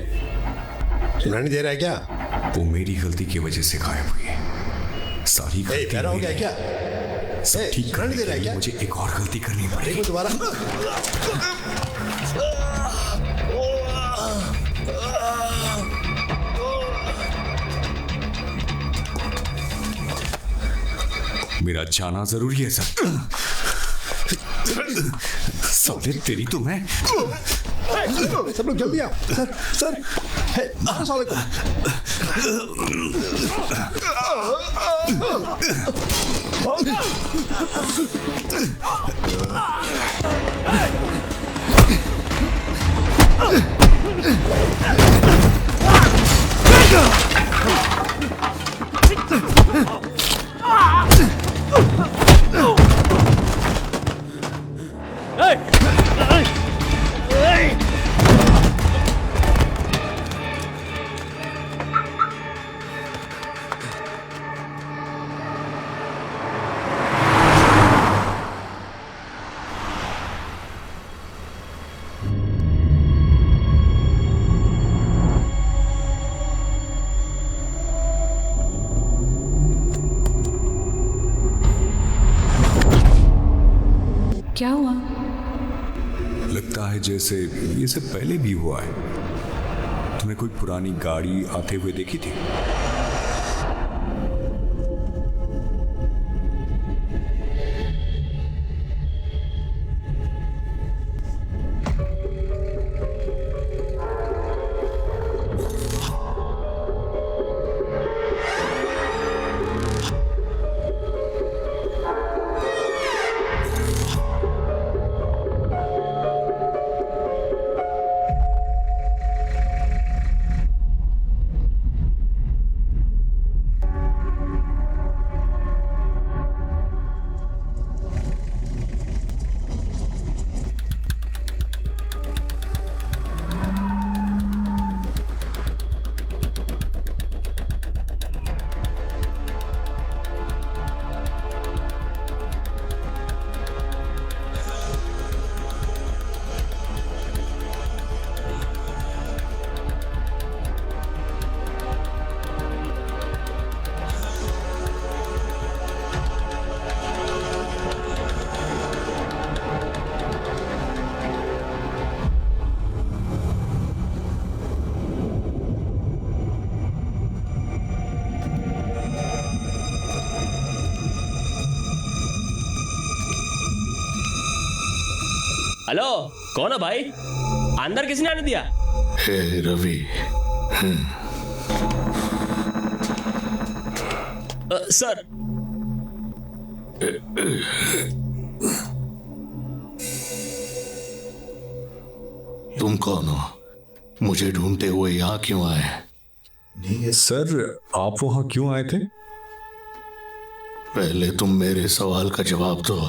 सुना नहीं दे रहा है क्या? वो मेरी गलती की वजह से गायब हुई है। सारी गलती हो गया क्या? सब ठीक करने के लिए मुझे एक और गलती करनी पड़ेगी। दोबारा मेरा जाना जरूरी है सर। साले तेरी तो मैं। सब लोग जल्दी आओ। सर मारो साले को। क्या हुआ? लगता है जैसे ये सब पहले भी हुआ है। तुमने कोई पुरानी गाड़ी आते हुए देखी थी? हेलो, कौन है भाई? अंदर किसने आने दिया? हे रवि। सर। तुम कौन हो? मुझे ढूंढते हुए यहाँ क्यों आए? सर, आप वहां क्यों आए थे? पहले तुम मेरे सवाल का जवाब दो।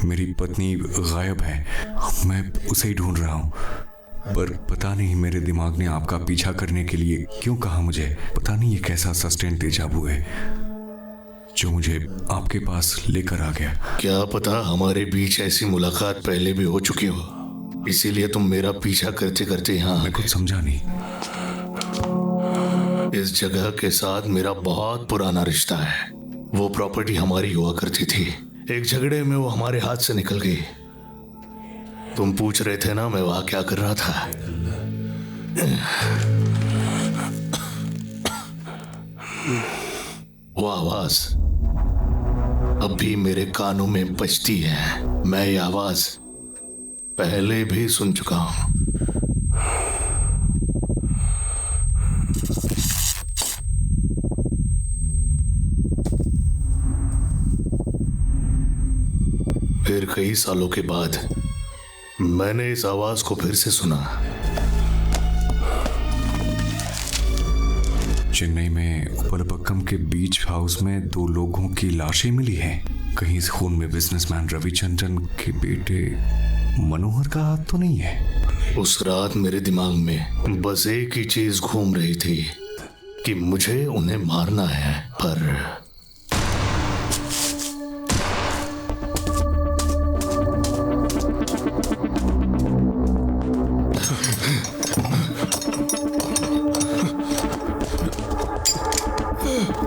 मेरी पत्नी गायब है, मैं उसे ही ढूंढ रहा हूँ। पर पता नहीं मेरे दिमाग ने आपका पीछा करने के लिए क्यों कहा मुझे। पता नहीं ये कैसा सस्टेन तेजाबू है जो मुझे आपके पास लेकर आ गया। क्या पता हमारे बीच ऐसी मुलाकात पहले भी हो चुकी हो, इसीलिए तुम मेरा पीछा करते करते यहाँ। मैं कुछ समझा नहीं। इस जगह के साथ मेरा बहुत पुराना रिश्ता है। वो प्रॉपर्टी हमारी हुआ करती थी। एक झगड़े में वो हमारे हाथ से निकल गई। तुम पूछ रहे थे ना मैं वहां क्या कर रहा था। वो आवाज अब भी मेरे कानों में बजती है। मैं ये आवाज पहले भी सुन चुका हूं। फिर कई सालों के बाद मैंने इस आवाज को फिर से सुना। चेन्नई में उपलपक्कम के बीच हाउस में 2 लोगों की लाशें मिली हैं। कहीं इस खून में बिजनेसमैन रविचंद्रन के बेटे मनोहर का हाथ तो नहीं है? उस रात मेरे दिमाग में बस एक ही चीज घूम रही थी कि मुझे उन्हें मारना है। पर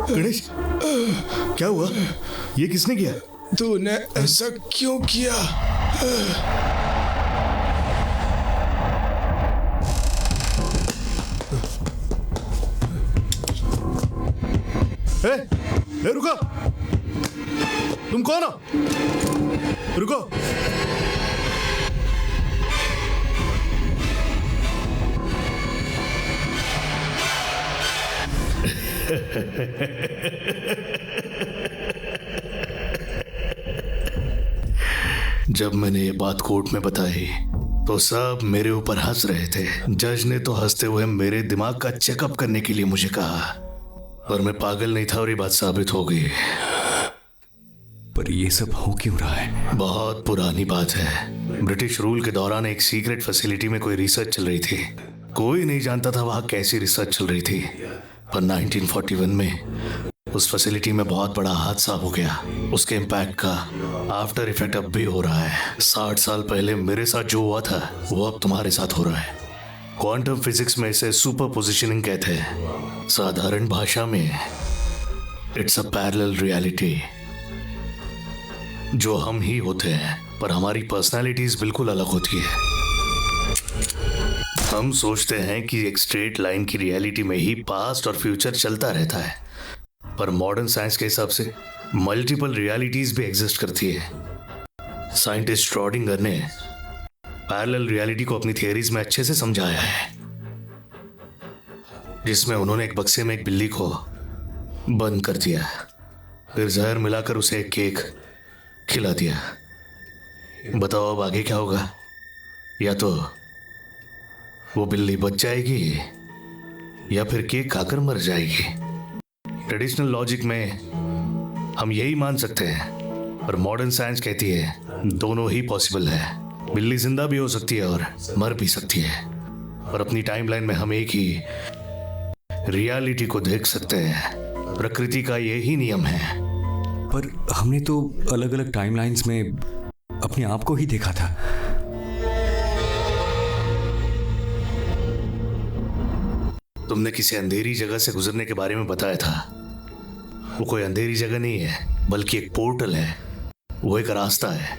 गणेश, क्या हुआ? ये किसने किया? तूने ऐसा क्यों किया? ए, रुको! तुम कौन हो? रुको! जब मैंने ये बात कोर्ट में बताई तो सब मेरे ऊपर हंस रहे थे। जज ने तो हंसते हुए मेरे दिमाग का चेकअप करने के लिए मुझे कहा, और मैं पागल नहीं था और ये बात साबित हो गई। पर ये सब हो क्यों रहा है? बहुत पुरानी बात है। ब्रिटिश रूल के दौरान एक सीक्रेट फैसिलिटी में कोई रिसर्च चल रही थी। कोई नहीं जानता था वहां कैसी रिसर्च चल रही थी। पर 1941 में उस फैसिलिटी में बहुत बड़ा हादसा हो गया। उसके इम्पैक्ट का आफ्टर इफेक्ट अब भी हो रहा है। 60 साल पहले मेरे साथ जो हुआ था वो अब तुम्हारे साथ हो रहा है। क्वांटम फिजिक्स में इसे सुपर पोजिशनिंग कहते हैं। साधारण भाषा में इट्स अ पैरेलल रियलिटी। जो हम ही होते हैं पर हमारी पर्सनालिटीज बिल्कुल अलग होती है। हम सोचते हैं कि एक स्ट्रेट लाइन की रियलिटी में ही पास्ट और फ्यूचर चलता रहता है, पर मॉडर्न साइंस के हिसाब से मल्टीपल रियलिटीज भी एग्जिस्ट करती है। साइंटिस्ट श्रोडिंगर ने पैरेलल रियलिटी को अपनी थियरीज में अच्छे से समझाया है, जिसमें उन्होंने एक बक्से में एक बिल्ली को बंद कर दिया, फिर जहर मिलाकर उसे एक केक खिला दिया। बताओ अब आगे क्या होगा? या तो वो बिल्ली बच जाएगी या फिर केक खाकर मर जाएगी। ट्रेडिशनल लॉजिक में हम यही मान सकते हैं, पर मॉडर्न साइंस कहती है दोनों ही पॉसिबल है। बिल्ली जिंदा भी हो सकती है और मर भी सकती है, और अपनी टाइमलाइन में हम एक ही रियलिटी को देख सकते हैं। प्रकृति का यही नियम है। पर हमने तो अलग अलग टाइमलाइंस में अपने आप को ही देखा था। तुमने किसी अंधेरी जगह से गुजरने के बारे में बताया था। वो कोई अंधेरी जगह नहीं है, बल्कि एक पोर्टल है। वो एक रास्ता है।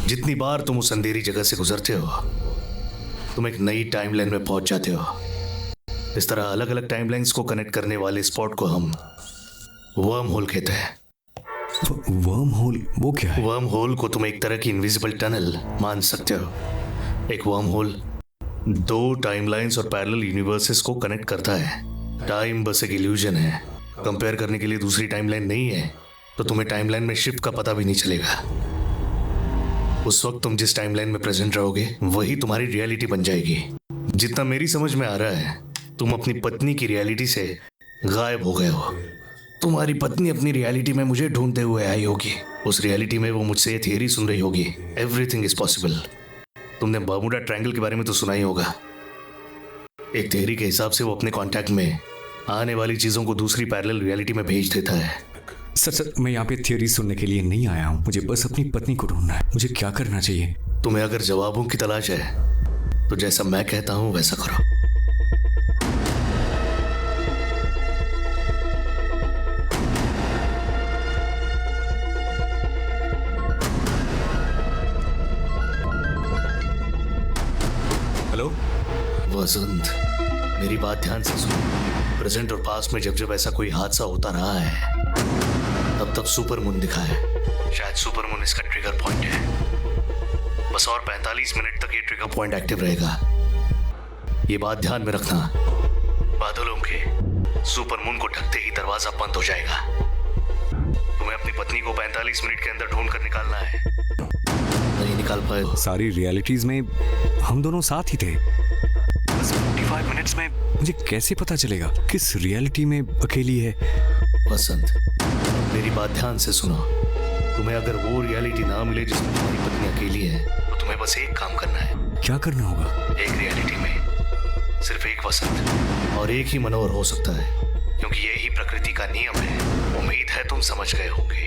जितनी बार तुम उस अंधेरी जगह से गुजरते हो, तुम एक नई टाइमलाइन में पहुंच जाते हो। इस तरह अलग अलग टाइमलाइंस को कनेक्ट करने वाले स्पॉट को हम वर्म होल कहते हैं। वर्म होल वो क्या है? वर्म होल को तुम एक तरह की इनविजिबल टनल मान सकते हो। एक वर्म होल दो टाइमलाइंस और पैरेलल यूनिवर्सेस को कनेक्ट करता है। टाइम बस एक इल्यूजन है। कंपेयर करने के लिए दूसरी टाइमलाइन नहीं है, तो तुम्हें टाइमलाइन में शिफ्ट का पता भी नहीं चलेगा। उस वक्त तुम जिस टाइमलाइन में प्रेजेंट रहोगे वही तुम्हारी रियलिटी बन जाएगी। जितना मेरी समझ में आ रहा है, तुम अपनी पत्नी की रियलिटी से गायब हो गए हो। तुम्हारी पत्नी अपनी रियलिटी में मुझे ढूंढते हुए आई होगी। उस रियलिटी में वो मुझसे ये थियरी सुन रही होगी, एवरीथिंग इज पॉसिबल। तुमने बर्मुडा ट्रायंगल के बारे में तो सुना ही होगा। एक थियरी के हिसाब से वो अपने कांटेक्ट में आने वाली चीजों को दूसरी पैरेलल रियलिटी में भेज देता है। सर मैं यहाँ पे थियरी सुनने के लिए नहीं आया हूँ। मुझे बस अपनी पत्नी को ढूंढना है। मुझे क्या करना चाहिए? तुम्हें अगर जवाबों की तलाश है तो जैसा मैं कहता हूँ वैसा करो। हेलो वसंत, मेरी बात ध्यान से सुनो। प्रेजेंट और पास्ट में जब जब ऐसा कोई हादसा होता रहा है, तब तब सुपर मून दिखा है। शायद सुपर मून इसका ट्रिगर पॉइंट है। बस और 45 मिनट तक ये ट्रिगर पॉइंट एक्टिव रहेगा। ये बात ध्यान में रखना। बादलों के सुपर मून को ढकते ही दरवाजा बंद हो जाएगा। तुम्हें अपनी पत्नी को 45 मिनट के अंदर ढूंढ कर निकालना है। नहीं निकाल पाए सारी रियलिटीज में हम दोनों साथ ही थे। बस 45 मिनट्स में मुझे कैसे पता चलेगा किस रियलिटी में अकेली है? वसंत, मेरी बात ध्यान से सुनो। तुम्हें अगर वो रियलिटी ना मिले जिसमें तुम्हारी पत्नी अकेली है, तो तुम्हें बस एक काम करना है। क्या करना होगा? एक रियलिटी में सिर्फ एक वसंत और एक ही मनोहर हो सकता है, क्योंकि यही प्रकृति का नियम है। उम्मीद है तुम समझ गए होंगे।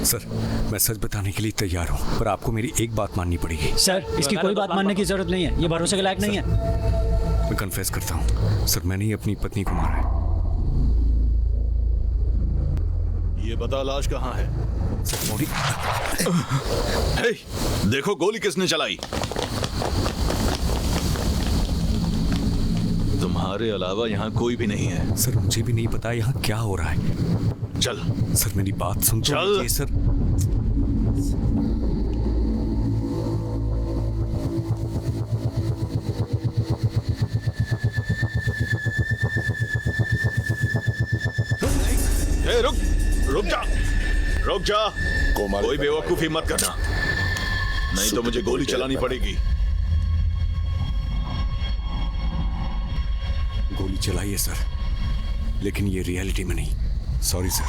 सर, मैं सच बताने के लिए तैयार हूँ, पर आपको मेरी एक बात माननी पड़ेगी। सर, इसकी कोई बात मानने की जरूरत नहीं है। ये भरोसे के लायक नहीं है। मैं कन्फेस करता हूँ सर, मैंने ही अपनी पत्नी को मारा है। ये बता लाश कहाँ है? सर मोदी। हे, देखो गोली किसने चलाई? तुम्हारे अलावा यहाँ कोई भी नहीं है। सर मुझे भी नहीं पता यहाँ क्या हो रहा है। चल सर, मेरी बात सुन। चल सर। हे, रुक जा, रुक जा। कोई बेवकूफी मत करना, नहीं तो मुझे गोली चलानी पड़ेगी। गोली चलाइए सर। लेकिन ये रियलिटी में नहीं। Sorry sir.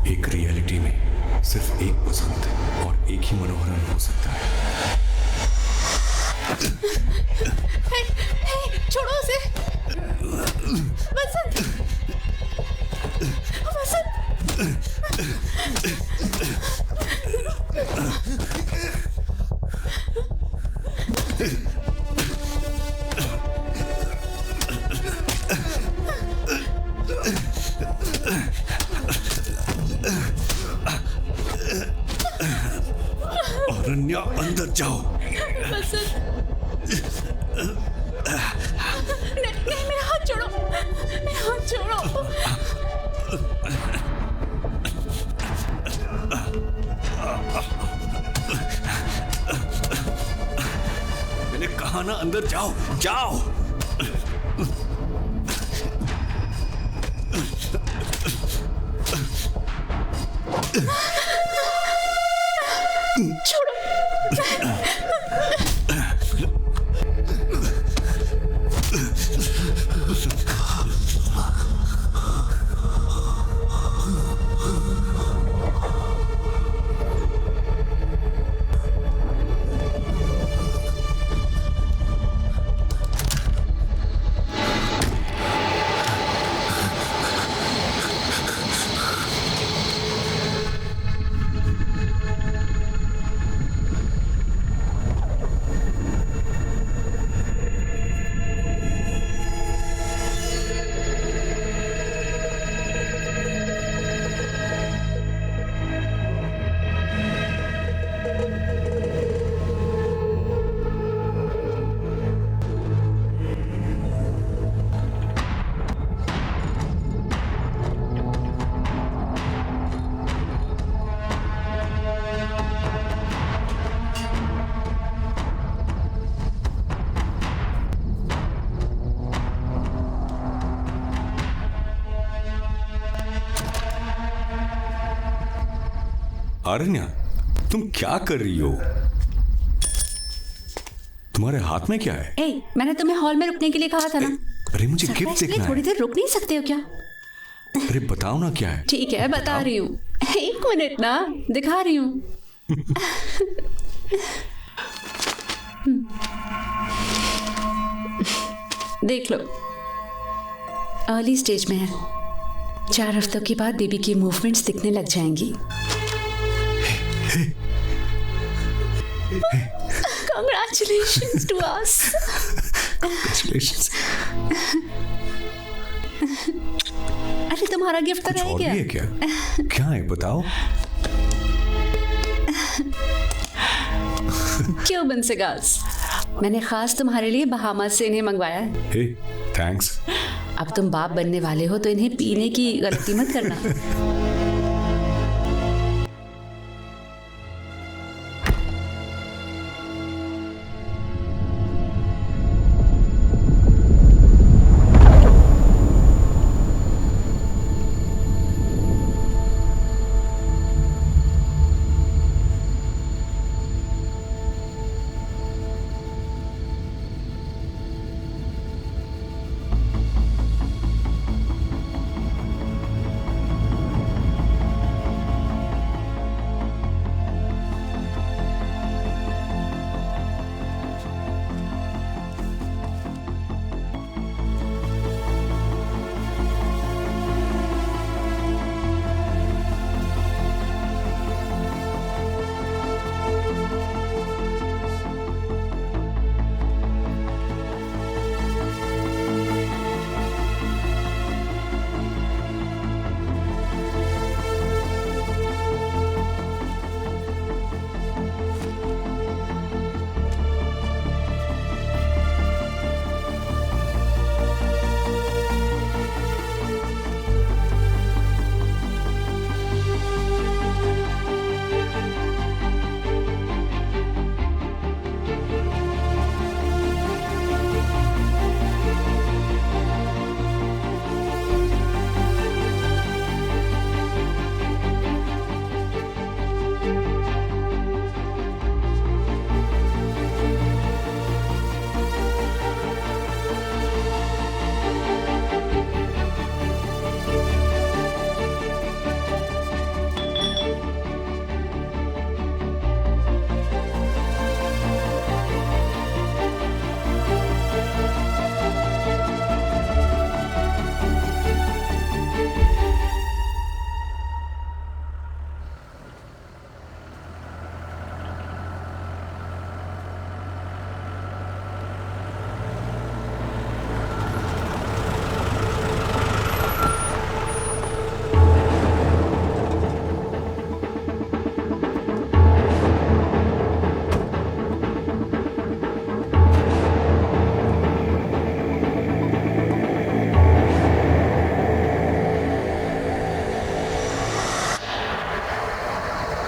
एक रियलिटी में सिर्फ एक पसंद और एक ही मनोहरन हो सकता है। छोड़ो उसे। बसंत, अरण्या, अंदर जाओ। नहीं, मेरा हाथ छोड़ो, मेरा हाथ छोड़ो। मैंने कहा ना अंदर जाओ, जाओ। अरण्या, तुम क्या कर रही हो? तुम्हारे हाथ में क्या है? ए, मैंने तुम्हें हॉल में रुकने के लिए कहा था ना। अरे मुझे गिफ्ट देखना है। थोड़ी देर रुक नहीं सकते हो क्या? अरे बताओ ना क्या है। ठीक है, बता रही हूँ। एक मिनट ना, दिखा रही हूँ। देख लो, अर्ली स्टेज में है। 4 हफ्तों के बाद बेबी की मूवमेंट्स दिखने लग जाएंगी। Congratulations to us. Congratulations. अरे तुम्हारा गिफ्ट तो रह गया। क्या? क्या है बताओ। क्यों बंसेगास, मैंने खास तुम्हारे लिए बहामा से इन्हें मंगवाया है। हे, थैंक्स। अब तुम बाप बनने वाले हो तो इन्हें पीने की गलती मत करना।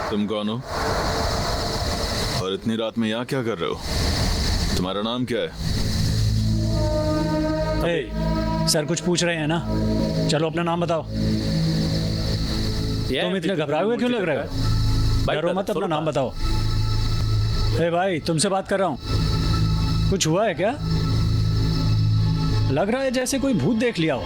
तुम कौन हो और इतनी रात में यहाँ क्या कर रहे हो? तुम्हारा नाम क्या है? सर कुछ पूछ रहे हैं ना, चलो अपना नाम बताओ। तुम इतने घबराए हुए क्यों लग रहे हो? डरो मत, अपना नाम बताओ। भाई तुमसे बात कर रहा हूँ, कुछ हुआ है क्या? लग रहा है जैसे कोई भूत देख लिया हो।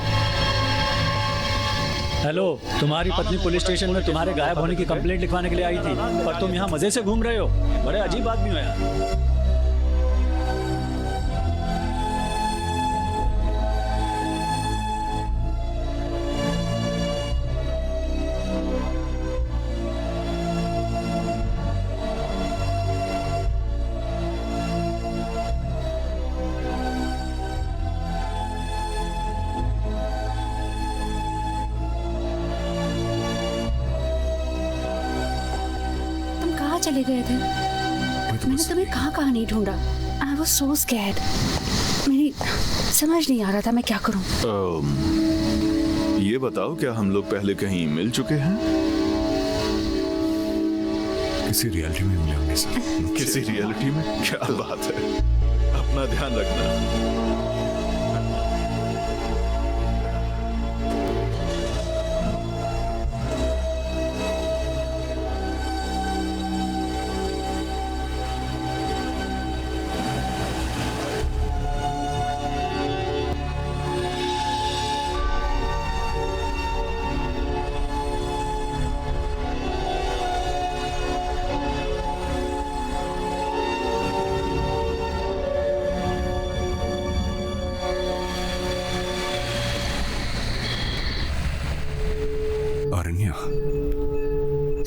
हेलो, तुम्हारी पत्नी पुलिस स्टेशन में तुम्हारे गायब होने की कंप्लेंट लिखवाने के लिए आई थी, पर तुम यहाँ मजे से घूम रहे हो। बड़े अजीब आदमी हो यार। चले गए थे? मैंने तुम्हें कहाँ नहीं ढूंढा। I was so scared। मेरी समझ नहीं आ रहा था मैं क्या करूं। ये बताओ, क्या हम लोग पहले कहीं मिल चुके हैं? किसी रियलिटी में मिले होंगे सर। किसी रियलिटी में? क्या बात है, अपना ध्यान रखना।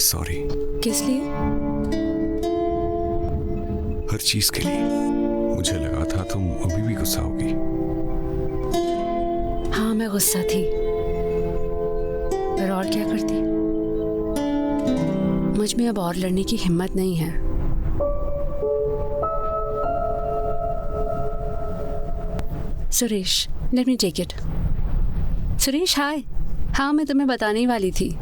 सॉरी। किस लिए? हर चीज के लिए। मुझे लगा था तुम अभी भी गुस्सा होगी। हाँ मैं गुस्सा थी, पर और क्या करती। मुझ में अब और लड़ने की हिम्मत नहीं है। Suresh, let me take it. Suresh hi. हाँ मैं तुम्हें बताने ही वाली थी,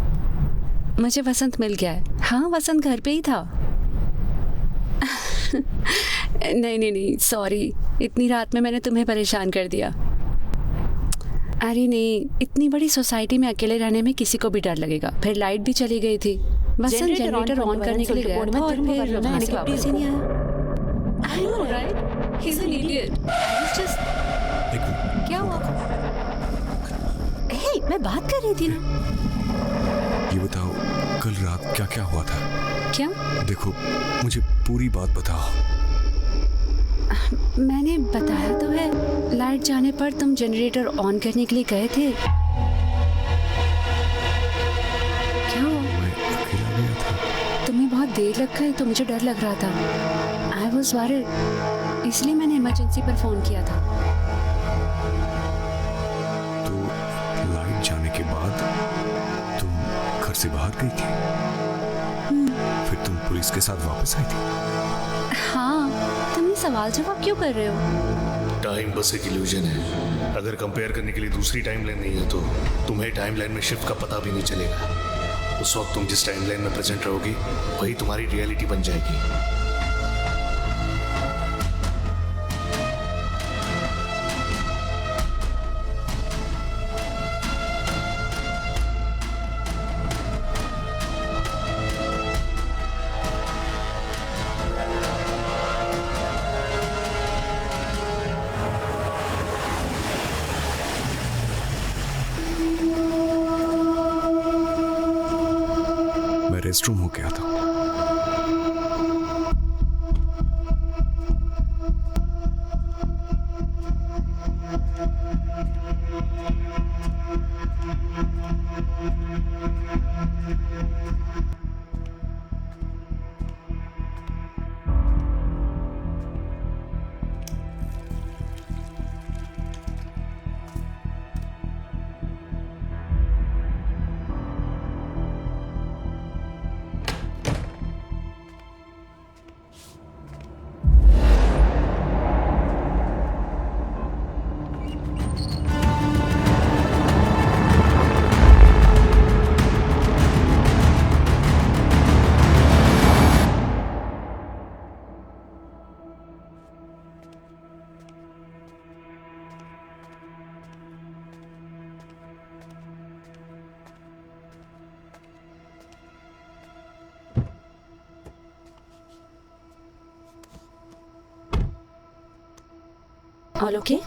मुझे वसंत मिल गया है। हाँ वसंत घर पे ही था। नहीं सॉरी, इतनी रात में मैंने तुम्हें परेशान कर दिया। अरे नहीं, इतनी बड़ी सोसाइटी में अकेले रहने में किसी को भी डर लगेगा। फिर लाइट भी चली गई थी। वसंत जनरेटर ऑन करने के लिए गया था और फिर वापस ही नहीं आया। I know, right? He's an idiot. He's just... क्या हुआ? Hey, मैं बात कर रही थी ना। ये बताओ कल रात क्या क्या हुआ था? क्या? देखो मुझे पूरी बात बताओ। मैंने बताया तो है, लाइट जाने पर तुम जनरेटर ऑन करने के लिए गए थे। क्या हुआ? मैं अकेला गया था। तुम्हें बहुत देर लग गई तो मुझे डर लग रहा था। आई वॉज वरीड, इसलिए मैंने इमरजेंसी पर फोन किया था। तो लाइट जाने के बाद तुम घर से बाहर गई थी? फिर तुम पुलिस के साथ वापस आई थी? हाँ, तुम ये सवाल जवाब क्यों कर रहे हो? टाइम बस एक इल्यूजन है। अगर कंपेयर करने के लिए दूसरी टाइम लाइन नहीं है तो तुम्हें टाइम लाइन में शिफ्ट का पता भी नहीं चलेगा। उस वक्त तुम जिस टाइम लाइन में प्रेजेंट रहोगी वही तुम्हारी रियलिटी बन जाएगी। रेस्ट रूम हो गया था। All okay?